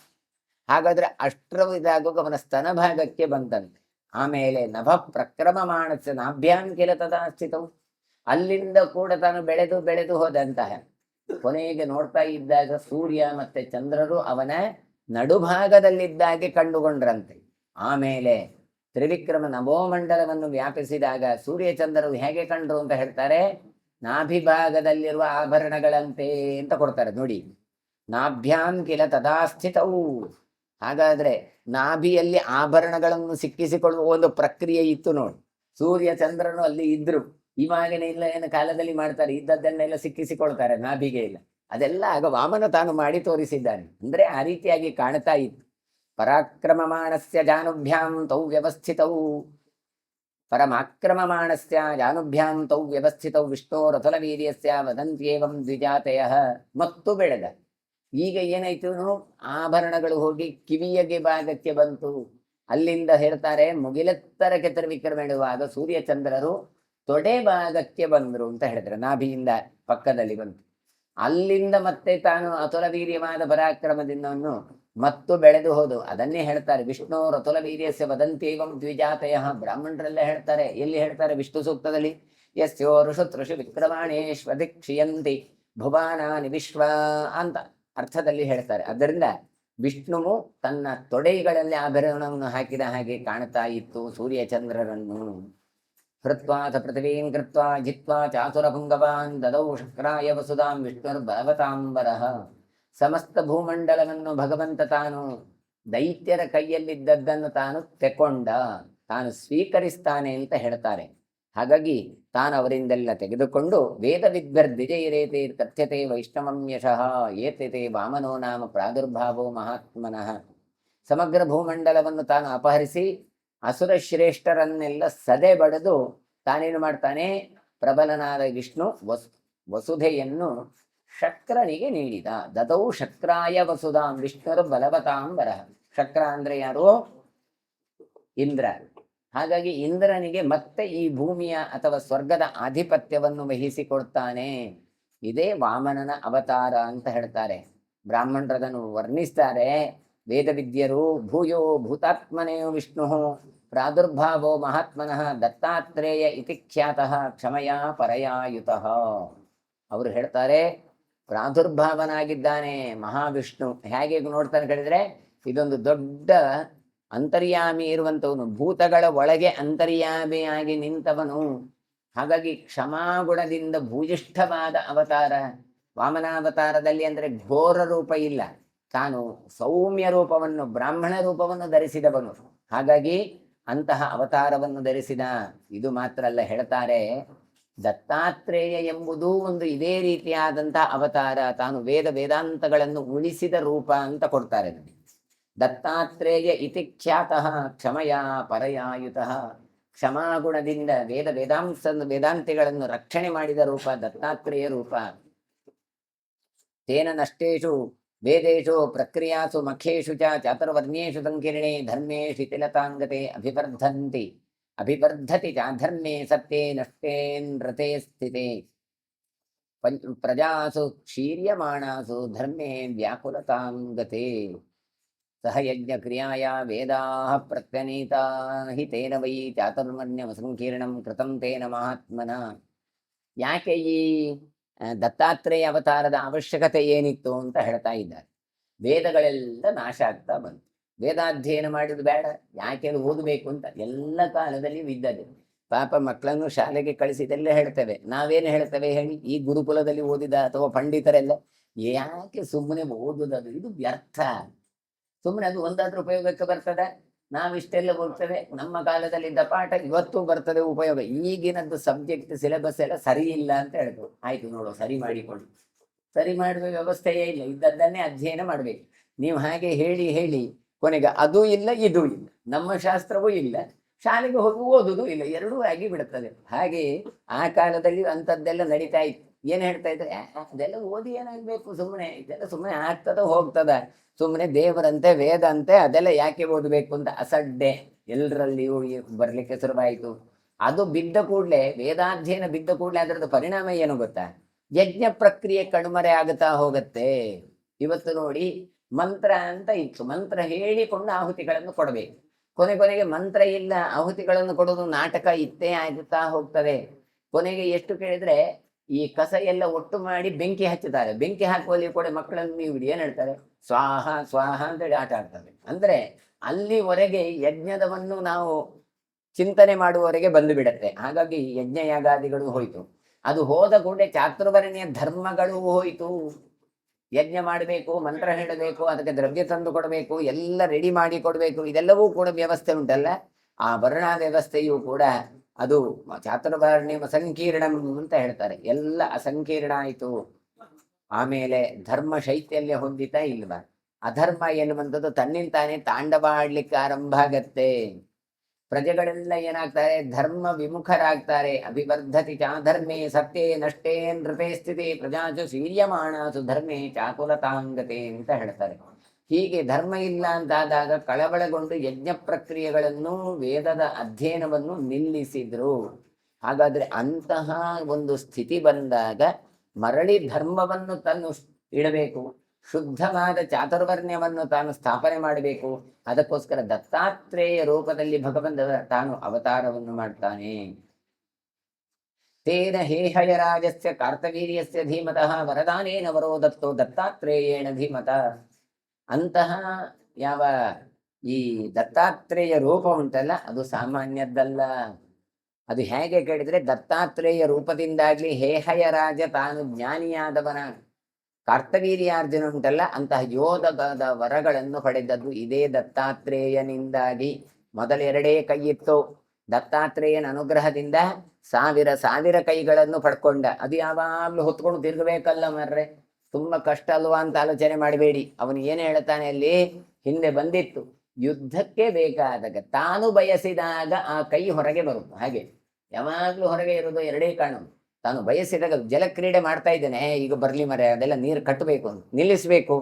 ಹಾಗಾದ್ರೆ ಅಷ್ಟರ ಇದಾಗುವಾಗ ಅವನ ಸ್ತನ ಭಾಗಕ್ಕೆ ಬಂದಂತೆ. ಆಮೇಲೆ ನಭ ಪ್ರಕ್ರಮ ಮಾನಸ ನಾಭ್ಯಾಂ ಕಿಲ ತದಾ ಸ್ಥಿತವು. ಅಲ್ಲಿಂದ ಕೂಡ ತಾನು ಬೆಳೆದು ಹೋದಂತಹ ಕೊನೆಗೆ ನೋಡ್ತಾ ಇದ್ದಾಗ ಸೂರ್ಯ ಮತ್ತೆ ಚಂದ್ರರು ಅವನ ನಡುಭಾಗದಲ್ಲಿದ್ದಾಗೆ ಕಂಡುಕೊಂಡ್ರಂತೆ. ಆಮೇಲೆ ತ್ರಿವಿಕ್ರಮ ನಭೋಮಂಡಲವನ್ನು ವ್ಯಾಪಿಸಿದಾಗ ಸೂರ್ಯಚಂದ್ರರು ಹೇಗೆ ಕಂಡ್ರು ಅಂತ ಹೇಳ್ತಾರೆ, ನಾಭಿಭಾಗದಲ್ಲಿರುವ ಆಭರಣಗಳಂತೆ ಅಂತ ಕೊಡ್ತಾರೆ ನೋಡಿ. ನಾಭ್ಯಾಂ ಕಿಲ ತದಾ ಸ್ಥಿತವು. ಹಾಗಾದ್ರೆ ನಾಭಿಯಲ್ಲಿ ಆಭರಣಗಳನ್ನು ಸಿಕ್ಕಿಸಿಕೊಳ್ಳುವ ಒಂದು ಪ್ರಕ್ರಿಯೆ ಇತ್ತು ನೋಡಿ. ಸೂರ್ಯ ಚಂದ್ರನು ಅಲ್ಲಿ ಇದ್ರು. ಇವಾಗಿನ ಇಲ್ಲ ಏನು ಕಾಲದಲ್ಲಿ ಮಾಡ್ತಾರೆ, ಇದ್ದದ್ದನ್ನೆಲ್ಲ ಸಿಕ್ಕಿಸಿಕೊಳ್ತಾರೆ, ನಾಭಿಗೆ ಇಲ್ಲ. ಅದೆಲ್ಲ ಆಗ ವಾಮನ ತಾನು ಮಾಡಿ ತೋರಿಸಿದ್ದಾನೆ. ಅಂದ್ರೆ ಆ ರೀತಿಯಾಗಿ ಕಾಣ್ತಾ ಇತ್ತು. ಪರಾಕ್ರಮಮಾಣಸ್ಯ ಜಾನುಭ್ಯಾಂ ತೌ ವ್ಯವಸ್ಥಿತವು. ಪರಮಾಕ್ರಮಮಾಣಸ್ಯ ಜಾನುಭ್ಯಾಂ ತೌ ವ್ಯವಸ್ಥಿತವು ವಿಷ್ಣೋರಥಲ ವೀರ್ಯಸ್ಯ ವದಂತ್ಯೇವಂ ದ್ವಿಜಾತಯ. ಮತ್ತು ಬೆಳೆದ. ಈಗ ಏನಾಯ್ತು? ಆಭರಣಗಳು ಹೋಗಿ ಕಿವಿಯಗೆ ಭಾಗಕ್ಕೆ ಬಂತು. ಅಲ್ಲಿಂದ ಹೇಳ್ತಾರೆ ಮುಗಿಲೆತ್ತರಕ್ಕೆ ತ್ರಿವಿಕ್ರಮ ಇಡುವಾಗ ಸೂರ್ಯಚಂದ್ರರು ತೊಡೆ ಭಾಗಕ್ಕೆ ಬಂದ್ರು ಅಂತ ಹೇಳಿದ್ರೆ, ನಾಭಿಯಿಂದ ಪಕ್ಕದಲ್ಲಿ ಬಂತು. ಅಲ್ಲಿಂದ ಮತ್ತೆ ತಾನು ಅತುಲ ವೀರ್ಯವಾದ ಪರಾಕ್ರಮದಿಂದವನ್ನು ಮತ್ತು ಬೆಳೆದು ಹೋದು. ಅದನ್ನೇ ಹೇಳ್ತಾರೆ ವಿಷ್ಣು ರತುಲ ವೀರ್ಯಸ್ಯ ವದಂತ್ಯೇವಂ ದ್ವಿಜಾತಯ. ಬ್ರಾಹ್ಮಣರೆಲ್ಲ ಹೇಳ್ತಾರೆ. ಎಲ್ಲಿ ಹೇಳ್ತಾರೆ? ವಿಷ್ಣು ಸೂಕ್ತದಲ್ಲಿ. ಯಸ್ಯೋ ಋಷು ತೃಷು ವಿಕ್ರಮಾಣೇಶ್ವದಿಕ್ಷಿಯಂತಿ ಭುವಾನಾನಿ ವಿಶ್ವ ಅಂತ ಅರ್ಥದಲ್ಲಿ ಹೇಳ್ತಾರೆ. ಅದರಿಂದ ವಿಷ್ಣುವು ತನ್ನ ತೊಡೆಗಳಲ್ಲಿ ಆಭರಣವನ್ನು ಹಾಕಿದ ಹಾಗೆ ಕಾಣ್ತಾ ಇತ್ತು ಸೂರ್ಯಚಂದ್ರರನ್ನು. ಹೃತ್ವಾಥ ಪೃಥಿವೀಂ ಕೃತ್ವಾ ಜಿತ್ವಾ ಚಾತುರ ಪುಂಗವಾನ್ ದದೌ ಶಕ್ರಾಯ ವಸುಧಾಂ ವಿಷ್ಣುರ್ಭವತಾಂಬರಃ. ಸಮಸ್ತ ಭೂಮಂಡಲವನ್ನು ಭಗವಂತ ತಾನು ದೈತ್ಯರ ಕೈಯಲ್ಲಿದ್ದದ್ದನ್ನು ತಾನು ತೆಕೊಂಡ, ತಾನು ಸ್ವೀಕರಿಸ್ತಾನೆ ಅಂತ ಹೇಳ್ತಾರೆ. ಹಾಗಾಗಿ ತಾನು ಅವರಿಂದೆಲ್ಲ ತೆಗೆದುಕೊಂಡು ವೇದ ವಿದ್ವರ್ದ್ವಿಜೈರೇತೆ ಕಥ್ಯತೆ ವೈಷ್ಣವಂ ಯಶಃ ಏತತೆ ವಾಮನೋ ನಾಮ ಪ್ರಾದುರ್ಭಾವೋ ಮಹಾತ್ಮನಃ. ಸಮಗ್ರ ಭೂಮಂಡಲವನ್ನು ತಾನು ಅಪಹರಿಸಿ ಅಸುರ ಶ್ರೇಷ್ಠರನ್ನೆಲ್ಲ ಸದೆ ಬಡಿದು ತಾನೇನು ಮಾಡ್ತಾನೆ? ಪ್ರಬಲನಾದ ವಿಷ್ಣು ವಸುಧೆಯನ್ನು ಶಕ್ರನಿಗೆ ನೀಡಿದ. ದದೌ ಶಕ್ರಾಯ ವಸುಧಾಂ ವಿಷ್ಣುರು ಬಲವತಾಂಬರ. ಶಕ್ರ ಅಂದ್ರೆ ಯಾರು? ಇಂದ್ರ. ಹಾಗಾಗಿ ಇಂದ್ರನಿಗೆ ಮತ್ತೆ ಈ ಭೂಮಿಯ ಅಥವಾ ಸ್ವರ್ಗದ ಆಧಿಪತ್ಯವನ್ನು ವಹಿಸಿಕೊಡ್ತಾನೆ. ಇದೇ ವಾಮನನ ಅವತಾರ ಅಂತ ಹೇಳ್ತಾರೆ. ಬ್ರಾಹ್ಮಣರದನ್ನು ವರ್ಣಿಸ್ತಾರೆ ವೇದವಿದ್ಯರು. ಭೂಯೋ ಭೂತಾತ್ಮನೇ ವಿಷ್ಣು ಪ್ರಾದುರ್ಭಾವೋ ಮಹಾತ್ಮನಃ ದತ್ತಾತ್ರೇಯ ಇತಿ ಖ್ಯಾತಃ ಕ್ಷಮಯಾ ಪರಯಾಯುತಃ. ಅವರು ಹೇಳ್ತಾರೆ ಪ್ರಾದುರ್ಭಾವನಾಗಿದ್ದಾನೆ ಮಹಾವಿಷ್ಣು. ಹೇಗೆ ನೋಡ್ತಾನೆ ಕೇಳಿದ್ರೆ, ಇದೊಂದು ದೊಡ್ಡ ಅಂತರ್ಯಾಮಿ ಇರುವಂಥವನು, ಭೂತಗಳ ಒಳಗೆ ಅಂತರ್ಯಾಮಿಯಾಗಿ ನಿಂತವನು. ಹಾಗಾಗಿ ಕ್ಷಮಾಗುಣದಿಂದ ಭೂಜಿಷ್ಠವಾದ ಅವತಾರ ವಾಮನಾವತಾರದಲ್ಲಿ. ಅಂದರೆ ಘೋರ ರೂಪ ಇಲ್ಲ, ತಾನು ಸೌಮ್ಯ ರೂಪವನ್ನು ಬ್ರಾಹ್ಮಣ ರೂಪವನ್ನು ಧರಿಸಿದವನು. ಹಾಗಾಗಿ ಅಂತಹ ಅವತಾರವನ್ನು ಧರಿಸಿದ. ಇದು ಮಾತ್ರ ಅಲ್ಲ, ಹೇಳ್ತಾರೆ ದತ್ತಾತ್ರೇಯ ಎಂಬುದು ಒಂದು ಇದೇ ರೀತಿಯಾದಂತಹ ಅವತಾರ. ತಾನು ವೇದಾಂತಗಳನ್ನು ಉಳಿಸಿದ ರೂಪ ಅಂತ ಕೊಡ್ತಾರೆ ನನಗೆ. ದತ್ತಾತ್ರೇಯ ಇತಿ ಖ್ಯಾತಃ ಕ್ಷಮಯ ಪರಯಾಯುತಃ. ಕ್ಷಮಾಗುಣದಿಂದ ವೇದಾಂತಿಗಳನ್ನು ರಕ್ಷಣೆ ಮಾಡಿದ ರೂಪ ದತ್ತಾತ್ರೇಯ ರೂಪ. ತೇನ ನಷ್ಟೇಷು ವೇದೇಶು ಪ್ರಕ್ರಿಯಾಸು ಮಖೇಶು ಚಾತುರ್ವರ್ಣ್ಯೇಷು ಸಂಕೀರ್ಣೆ ಧರ್ಮೇ ಶಿಥಿಲತಾಂಗತೆ ಅಭಿವರ್ಧತಿ ಚಾಧರ್ಮೇ ಸತ್ಯೇ ನಷ್ಟೇ ನೃತೆ ಸ್ಥಿತೆ ಪ್ರಜಾಸು ಕ್ಷೀರ್ಯಮಾಣಾಸು ಧರ್ಮೇ ವ್ಯಾಕುಲತಾಂಗತೆ. ಸಹ ಯಜ್ಞ ಕ್ರಿಯಾಯ ವೇದಾಃ ಪ್ರತ್ಯನೀತಾ ಹಿ ತೇನ ವೈ ಚಾತುರ್ವರ್ಣ್ಯಂ ಸಂಕೀರ್ಣಂ ಕೃತಂ ತೇನ ಮಹಾತ್ಮನ. ಯಾಕೆ ಈ ದತ್ತಾತ್ರೇಯ ಅವತಾರದ ಅವಶ್ಯಕತೆ ಏನಿತ್ತು ಅಂತ ಹೇಳ್ತಾ ಇದ್ದಾರೆ. ವೇದಗಳೆಲ್ಲ ನಾಶ ಆಗ್ತಾ ಬಂತು. ವೇದಾಧ್ಯಯನ ಮಾಡಿದ್ದು ಬೇಡ, ಯಾಕೆ ಓದಬೇಕು ಅಂತ ಎಲ್ಲ ಕಾಲದಲ್ಲಿ ಇದ್ದದೆ. ಪಾಪ ಮಕ್ಕಳನ್ನು ಶಾಲೆಗೆ ಕಳಿಸಿದೆಲ್ಲ ಹೇಳ್ತೇವೆ. ನಾವೇನು ಹೇಳ್ತೇವೆ ಹೇಳಿ? ಈ ಗುರುಕುಲದಲ್ಲಿ ಓದಿದ ಅಥವಾ ಪಂಡಿತರೆಲ್ಲ ಯಾಕೆ ಸುಮ್ಮನೆ ಓದುವುದು, ಇದು ವ್ಯರ್ಥ. ಸುಮ್ಮನೆ ಅದು ಒಂದಾದ್ರೂ ಉಪಯೋಗಕ್ಕೆ ಬರ್ತದೆ. ನಾವಿಷ್ಟೆಲ್ಲ ಹೋಗ್ತೇವೆ, ನಮ್ಮ ಕಾಲದಲ್ಲಿದ್ದ ಪಾಠ ಇವತ್ತು ಬರ್ತದೆ ಉಪಯೋಗ. ಈಗಿನದ್ದು ಸಬ್ಜೆಕ್ಟ್ ಸಿಲೆಬಸ್ ಎಲ್ಲ ಸರಿ ಇಲ್ಲ ಅಂತ ಹೇಳ್ಬೋದು. ಆಯ್ತು ನೋಡು, ಸರಿ ಮಾಡಿಕೊಳ್ಳಿ. ಸರಿ ಮಾಡುವ ವ್ಯವಸ್ಥೆಯೇ ಇಲ್ಲ, ಇದ್ದದ್ದನ್ನೇ ಅಧ್ಯಯನ ಮಾಡ್ಬೇಕು. ನೀವು ಹಾಗೆ ಹೇಳಿ ಹೇಳಿ ಕೊನೆಗೆ ಅದೂ ಇಲ್ಲ ಇದೂ ಇಲ್ಲ, ನಮ್ಮ ಶಾಸ್ತ್ರವೂ ಇಲ್ಲ, ಶಾಲೆಗೆ ಹೋಗಿ ಓದುದು ಇಲ್ಲ, ಎರಡೂ ಆಗಿ ಬಿಡುತ್ತದೆ. ಹಾಗೆ ಆ ಕಾಲದಲ್ಲಿ ಅಂಥದ್ದೆಲ್ಲ ನಡೀತಾ ಇತ್ತು. ಏನ್ ಹೇಳ್ತಾ ಇದ್ರೆ, ಅದೆಲ್ಲ ಓದಿ ಏನಾಗ್ಬೇಕು, ಸುಮ್ಮನೆ ಇದೆಲ್ಲ ಸುಮ್ಮನೆ ಆಗ್ತದ ಹೋಗ್ತದ, ಸುಮ್ಮನೆ ದೇವರಂತೆ ವೇದ ಅಂತೆ ಅದೆಲ್ಲ ಯಾಕೆ ಓದಬೇಕು ಅಂತ ಅಸಡ್ಡೆ ಎಲ್ಲರಲ್ಲಿಯೂ ಬರ್ಲಿಕ್ಕೆ ಶುರುವಾಯಿತು. ಅದು ಬಿದ್ದ ಕೂಡಲೇ, ವೇದಾಧ್ಯಯನ ಬಿದ್ದ ಕೂಡಲೇ ಅದರದ್ದು ಪರಿಣಾಮ ಏನು ಗೊತ್ತಾ? ಯಜ್ಞ ಪ್ರಕ್ರಿಯೆ ಕಣ್ಮರೆ ಆಗುತ್ತಾ ಹೋಗುತ್ತೆ. ಇವತ್ತು ನೋಡಿ, ಮಂತ್ರ ಅಂತ ಇತ್ತು, ಮಂತ್ರ ಹೇಳಿಕೊಂಡು ಆಹುತಿಗಳನ್ನು ಕೊಡಬೇಕು. ಕೊನೆಗೆ ಮಂತ್ರ ಇಲ್ಲ, ಆಹುತಿಗಳನ್ನು ಕೊಡೋದು ನಾಟಕ ಇತ್ತೇ ಆಗುತ್ತಾ ಹೋಗ್ತದೆ. ಕೊನೆಗೆ ಎಷ್ಟು ಕೇಳಿದ್ರೆ, ಈ ಕಸ ಎಲ್ಲ ಒಟ್ಟು ಮಾಡಿ ಬೆಂಕಿ ಹಚ್ಚುತ್ತಾರೆ. ಬೆಂಕಿ ಹಾಕುವಲ್ಲಿ ಕೂಡ ಮಕ್ಕಳನ್ನು ನೀವು ಏನ್ ಹೇಳ್ತಾರೆ, ಸ್ವಾಹ ಸ್ವಾಹ ಅಂತೇಳಿ ಆಟ ಆಡ್ತವೆ. ಅಂದ್ರೆ ಅಲ್ಲಿವರೆಗೆ ಯಜ್ಞದವನ್ನು ನಾವು ಚಿಂತನೆ ಮಾಡುವವರೆಗೆ ಬಂದು ಬಿಡತ್ತೆ. ಹಾಗಾಗಿ ಯಜ್ಞ ಯಾಗಾದಿಗಳು ಹೋಯ್ತು. ಅದು ಹೋದ ಕೂಡಲೇ ಚಾತುರ್ವರ್ಣ್ಯ ಧರ್ಮಗಳು ಹೋಯ್ತು. ಯಜ್ಞ ಮಾಡಬೇಕು, ಮಂತ್ರ ಹೇಳಬೇಕು, ಅದಕ್ಕೆ ದ್ರವ್ಯ ತಂದು ಕೊಡಬೇಕು, ಎಲ್ಲ ರೆಡಿ ಮಾಡಿ ಕೊಡಬೇಕು, ಇದೆಲ್ಲವೂ ಕೂಡ ವ್ಯವಸ್ಥೆ ಉಂಟಲ್ಲ. ಆ ವರ್ಣ ವ್ಯವಸ್ಥೆಯು ಕೂಡ ಅದು ಚಾತುರ್ವರ್ಣ್ಯ ಸಂಕೀರ್ಣಂ ಅಂತ ಹೇಳ್ತಾರೆ. ಎಲ್ಲ ಅಸಂಕೀರ್ಣ ಆಯಿತು. ಆಮೇಲೆ ಧರ್ಮ ಶೈತ್ಯಲ್ಯ ಹೊಂದಿತಾ ಇಲ್ವಾ? ಅಧರ್ಮ ಎನ್ನುವಂಥದ್ದು ತನ್ನಿಂತಾನೆ ತಾಂಡವ ಆಡ್ಲಿಕ್ಕೆ ಆರಂಭ ಆಗತ್ತೆ. ಪ್ರಜೆಗಳೆಲ್ಲ ಏನಾಗ್ತಾರೆ, ಧರ್ಮ ವಿಮುಖರಾಗ್ತಾರೆ. ಅಭಿವರ್ಧತಿ ಚಾಧರ್ಮೇ ಸತ್ಯೇ ನಷ್ಟೇ ನೃತೆ ಸ್ಥಿತಿ ಪ್ರಜಾಸು ಶೀರ್ಯಮಾಣಾಸು ಧರ್ಮೇ ಚಾಕುಲತಾಂಗತೆ ಅಂತ ಹೇಳ್ತಾರೆ. ಹೀಗೆ ಧರ್ಮ ಇಲ್ಲ ಅಂತಾದಾಗ ಕಳವಳಗೊಂಡು ಯಜ್ಞ ಪ್ರಕ್ರಿಯೆಗಳನ್ನು, ವೇದದ ಅಧ್ಯಯನವನ್ನು ನಿಲ್ಲಿಸಿದ್ರು. ಹಾಗಾದ್ರೆ ಅಂತಹ ಒಂದು ಸ್ಥಿತಿ ಬಂದಾಗ ಮರಳಿ ಧರ್ಮವನ್ನು ತಾನು ಇಡಬೇಕು, ಶುದ್ಧವಾದ ಚಾತುರ್ವರ್ಣ್ಯವನ್ನು ತಾನು ಸ್ಥಾಪನೆ ಮಾಡಬೇಕು. ಅದಕ್ಕೋಸ್ಕರ ದತ್ತಾತ್ರೇಯ ರೂಪದಲ್ಲಿ ಭಗವಂತ ತಾನು ಅವತಾರವನ್ನು ಮಾಡ್ತಾನೆ. ತೇನ ಹೇಹಯರಾಜಸ್ಯ ಕಾರ್ತವೀರ್ಯಸ್ಯ ಧೀಮತಃ ವರದಾನೇನ ವರೋ ದತ್ತೋ ದತ್ತಾತ್ರೇಯೇಣ ಧೀಮತ. ಅಂತಹ ಯಾವ ಈ ದತ್ತಾತ್ರೇಯ ರೂಪ ಉಂಟಲ್ಲ, ಅದು ಸಾಮಾನ್ಯದ್ದಲ್ಲ. ಅದು ಹೇಗೆ ಕೇಳಿದ್ರೆ, ದತ್ತಾತ್ರೇಯ ರೂಪದಿಂದಾಗ್ಲಿ ಹೇಹಯ ರಾಜ ತಾನು ಜ್ಞಾನಿಯಾದವನ ಕಾರ್ತವೀರ್ಯಾರ್ಜುನ ಉಂಟಲ್ಲ, ಅಂತಹ ಯೋಧದ ವರಗಳನ್ನು ಪಡೆದದ್ದು ಇದೇ ದತ್ತಾತ್ರೇಯನಿಂದಾಗಿ. ಮೊದಲೆರಡೇ ಕೈ ಇತ್ತು, ದತ್ತಾತ್ರೇಯನ ಅನುಗ್ರಹದಿಂದ ಸಾವಿರ ಕೈಗಳನ್ನು ಪಡ್ಕೊಂಡ. ಅದು ಯಾವಾಗ್ಲೂ ಹೊತ್ಕೊಂಡು ತಿರುಗಬೇಕಲ್ಲ ಮರ್ರೆ, ತುಂಬಾ ಕಷ್ಟ ಅಲ್ವಾ ಅಂತ ಆಲೋಚನೆ ಮಾಡಬೇಡಿ. ಅವನು ಏನು ಹೇಳ್ತಾನೆ ಅಲ್ಲಿ, ಹಿಂದೆ ಬಂದಿತ್ತು, ಯುದ್ಧಕ್ಕೆ ಬೇಕಾದಾಗ ತಾನು ಬಯಸಿದಾಗ ಆ ಕೈ ಹೊರಗೆ ಬರುವುದು. ಹಾಗೆ ಯಾವಾಗ್ಲೂ ಹೊರಗೆ ಇರೋದು ಎರಡೇ ಕಾರಣ. ತಾನು ಬಯಸಿದಾಗ ಜಲಕ್ರೀಡೆ ಮಾಡ್ತಾ ಇದ್ದೇನೆ, ಈಗ ಬರ್ಲಿ ಮರೆ, ಅದೆಲ್ಲ ನೀರು ಕಟ್ಟಬೇಕು ಅಂತ ನಿಲ್ಲಿಸ್ಬೇಕು,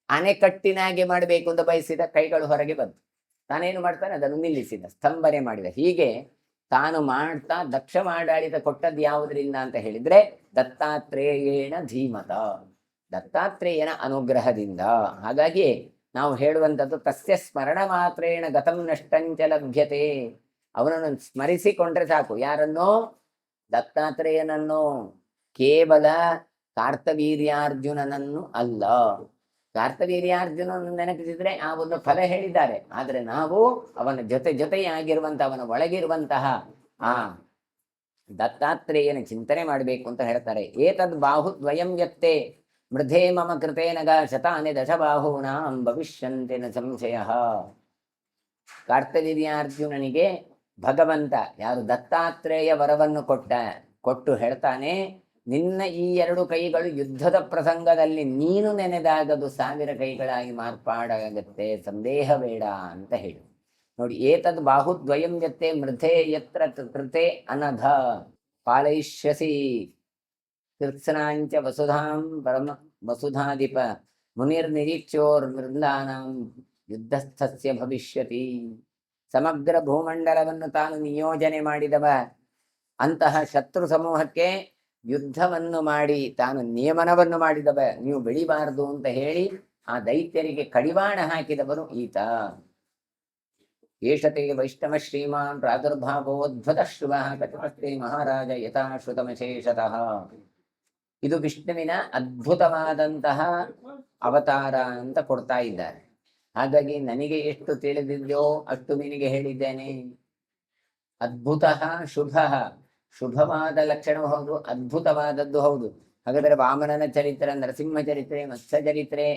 ಅಣೆಕಟ್ಟಿನಾಗೆ ಮಾಡಬೇಕು ಅಂತ ಬಯಸಿದ ಕೈಗಳು ಹೊರಗೆ ಬಂತು. ತಾನೇನು ಮಾಡ್ತಾನೆ, ಅದನ್ನು ನಿಲ್ಲಿಸಿದ, ಸ್ತಂಭನೆ ಮಾಡಿದ. ಹೀಗೆ ತಾನು ಮಾಡ್ತಾ ದಕ್ಷ ಮಾಡಾಳಿತ ಕೊಟ್ಟದ್ದು ಯಾವುದರಿಂದ ಅಂತ ಹೇಳಿದ್ರೆ, ದತ್ತಾತ್ರೇಯೇಣ ಧೀಮತ, ದತ್ತಾತ್ರೇಯನ ಅನುಗ್ರಹದಿಂದ. ಹಾಗಾಗಿ ನಾವು ಹೇಳುವಂಥದ್ದು, ತಸ್ಯ ಸ್ಮರಣ ಮಾತ್ರೇಣ ಗತಂ ನಷ್ಟಂಚ ಲಭ್ಯತೆ. ಅವನನ್ನು ಸ್ಮರಿಸಿಕೊಂಡ್ರೆ ಸಾಕು. ಯಾರನ್ನೋ? ದತ್ತಾತ್ರೇಯನನ್ನು, ಕೇವಲ ಕಾರ್ತವೀರ್ಯಾರ್ಜುನನನ್ನು ಅಲ್ಲ. ಕಾರ್ತವೀರ್ಯಾರ್ಜುನನ್ನು ನೆನಪಿಸಿದ್ರೆ ಆ ಒಂದು ಫಲ ಹೇಳಿದ್ದಾರೆ. ಆದ್ರೆ ನಾವು ಅವನ ಜೊತೆಯಾಗಿರುವಂತಹ, ಅವನ ಒಳಗಿರುವಂತಹ ಆ ದತ್ತಾತ್ರೇಯನ ಚಿಂತನೆ ಮಾಡಬೇಕು ಅಂತ ಹೇಳ್ತಾರೆ. ಏತದ್ ಬಾಹುದ್ವಯಂ ಯತ್ತೆ ಮೃಧೇ ಮಮ ಕೃತೇನಗ ಶತಾನಿ ದಶಬಾಹೂನಾಂ ಭವಿಷ್ಯಂತೆ ನ ಸಂಶಯ. ಕಾರ್ತವೀರ್ಯಾರ್ಜುನನಿಗೆ ಭಗವಂತ ಯಾರು ದತ್ತಾತ್ರೇಯ ವರವನ್ನು ಕೊಟ್ಟು ಹೇಳ್ತಾನೆ, ನಿನ್ನ ಈ 2 ಕೈಗಳು ಯುದ್ಧದ ಪ್ರಸಂಗದಲ್ಲಿ ನೀನು ನೆನೆದಾಗದು 1000 ಕೈಗಳಾಗಿ ಮಾರ್ಪಾಡಾಗತ್ತೆ, ಸಂದೇಹ ಬೇಡ ಅಂತ ಹೇಳಿ. ನೋಡಿ, ಏತದ್ ಬಾಹುದ್ವಯಂ ಯತ್ತೆ ಮೃಧೆ ಯತ್ರ ಕೃತೆ ಅನಘ ಪಾಲಯಿಷ್ಯಸಿ ಕೃತ್ಸ್ನಾಂಚ ವಸುಧಾಂ ಪರಮ ವಸುಧಾಧಿಪ ಮುನಿರ್ನಿರೀಕ್ಷೋರ್ ಮೃಂದಾನಾಂ ಯುದ್ಧಸ್ಥಸ್ಯ ಭವಿಷ್ಯತಿ. ಸಮಗ್ರ ಭೂಮಂಡಲವನ್ನು ತಾನು ನಿಯೋಜನೆ ಮಾಡಿದವ, ಅಂತಹ ಶತ್ರು ಸಮೂಹಕ್ಕೆ ಯುದ್ಧವನ್ನು ಮಾಡಿ ತಾನು ನಿಯಮನವನ್ನು ಮಾಡಿದವ, ನೀವು ಬೆಳಿಬಾರದು ಅಂತ ಹೇಳಿ ಆ ದೈತ್ಯರಿಗೆ ಕಡಿವಾಣ ಹಾಕಿದವರು ಈತ. ಏಷತೆ ವೈಷ್ಣವ ಶ್ರೀಮಾನ್ ಪ್ರಾದುರ್ಭಾವೋದ್ಭುತ ಶುಭ ಕಥಮಸ್ತೆ ಮಹಾರಾಜ ಯಥಾಶ್ರುತಮಶೇಷತಃ. ಇದು ವಿಷ್ಣುವಿನ ಅದ್ಭುತವಾದಂತಹ ಅವತಾರ ಅಂತ ಕೊಡ್ತಾ ಇದ್ದಾರೆ. ಹಾಗಾಗಿ ನನಗೆ ಎಷ್ಟು ತಿಳಿದಿದ್ಯೋ ಅಷ್ಟು ನಿನಗೆ ಹೇಳಿದ್ದೇನೆ. ಅದ್ಭುತ ಶುಭ, ಶುಭವಾದ ಲಕ್ಷಣವೂ ಹೌದು, ಅದ್ಭುತವಾದದ್ದು ಹೌದು. ಹಾಗಾದರೆ ವಾಮನನ ಚರಿತ್ರೆ, ನರಸಿಂಹ ಚರಿತ್ರೆ, ಮತ್ಸ್ಯ ಚರಿತ್ರೆ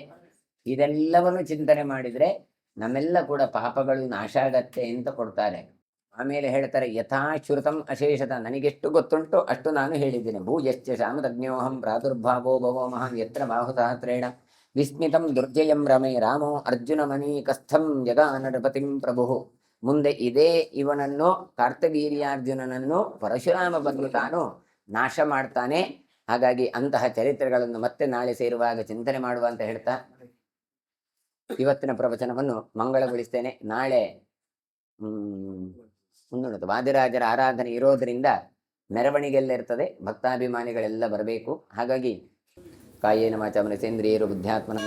ಇದೆಲ್ಲವನ್ನು ಚಿಂತನೆ ಮಾಡಿದ್ರೆ ನಮ್ಮೆಲ್ಲ ಕೂಡ ಪಾಪಗಳು ನಾಶ ಆಗತ್ತೆ ಅಂತ ಕೊಡ್ತಾರೆ. ಆಮೇಲೆ ಹೇಳ್ತಾರೆ, ಯಥಾಶ್ರುತಂ ಅಶೇಷತ, ನನಗೆಷ್ಟು ಗೊತ್ತುಂಟು ಅಷ್ಟು ನಾನು ಹೇಳಿದ್ದೇನೆ. ಭೂಯಶ್ಚ ಶಾಮತಜ್ಞೋಹಂ ಪ್ರಾದುರ್ಭಾವೋ ಭವೋ ಮಹಾನ್ ಯತ್ರ ಬಾಹುಸಹಸ್ರೇಣ ವಿಸ್ಮಿತಂ ದುರ್ಜಯಂ ರಮೇ ರಾಮೋ ಅರ್ಜುನ ಮನೀಕಸ್ಥಂ ಜಗಾನ ನೃಪತಿಂ ಪ್ರಭು. ಮುಂದೆ ಇದೇ ಇವನನ್ನು ಕಾರ್ತವೀರ್ಯಾರ್ಜುನನನ್ನು ಪರಶುರಾಮ ಬಂದು ತಾನು ನಾಶ ಮಾಡ್ತಾನೆ. ಹಾಗಾಗಿ ಅಂತಹ ಚರಿತ್ರೆಗಳನ್ನು ಮತ್ತೆ ನಾಳೆ ಸೇರುವಾಗ ಚಿಂತನೆ ಮಾಡುವ ಅಂತ ಹೇಳ್ತಾ ಇವತ್ತಿನ ಪ್ರವಚನವನ್ನು ಮಂಗಳಗೊಳಿಸ್ತೇನೆ. ನಾಳೆ ಮುಂದುವರೆದು ವಾದಿರಾಜರ ಆರಾಧನೆ ಇರೋದರಿಂದ ಮೆರವಣಿಗೆಲ್ಲ ಇರ್ತದೆ, ಭಕ್ತಾಭಿಮಾನಿಗಳೆಲ್ಲ ಬರಬೇಕು. ಹಾಗಾಗಿ ಕಾಯೇನ ವಾಚಾ ಮನಸೇಂದ್ರಿಯರು ಬುದ್ಧ್ಯಾತ್ಮನ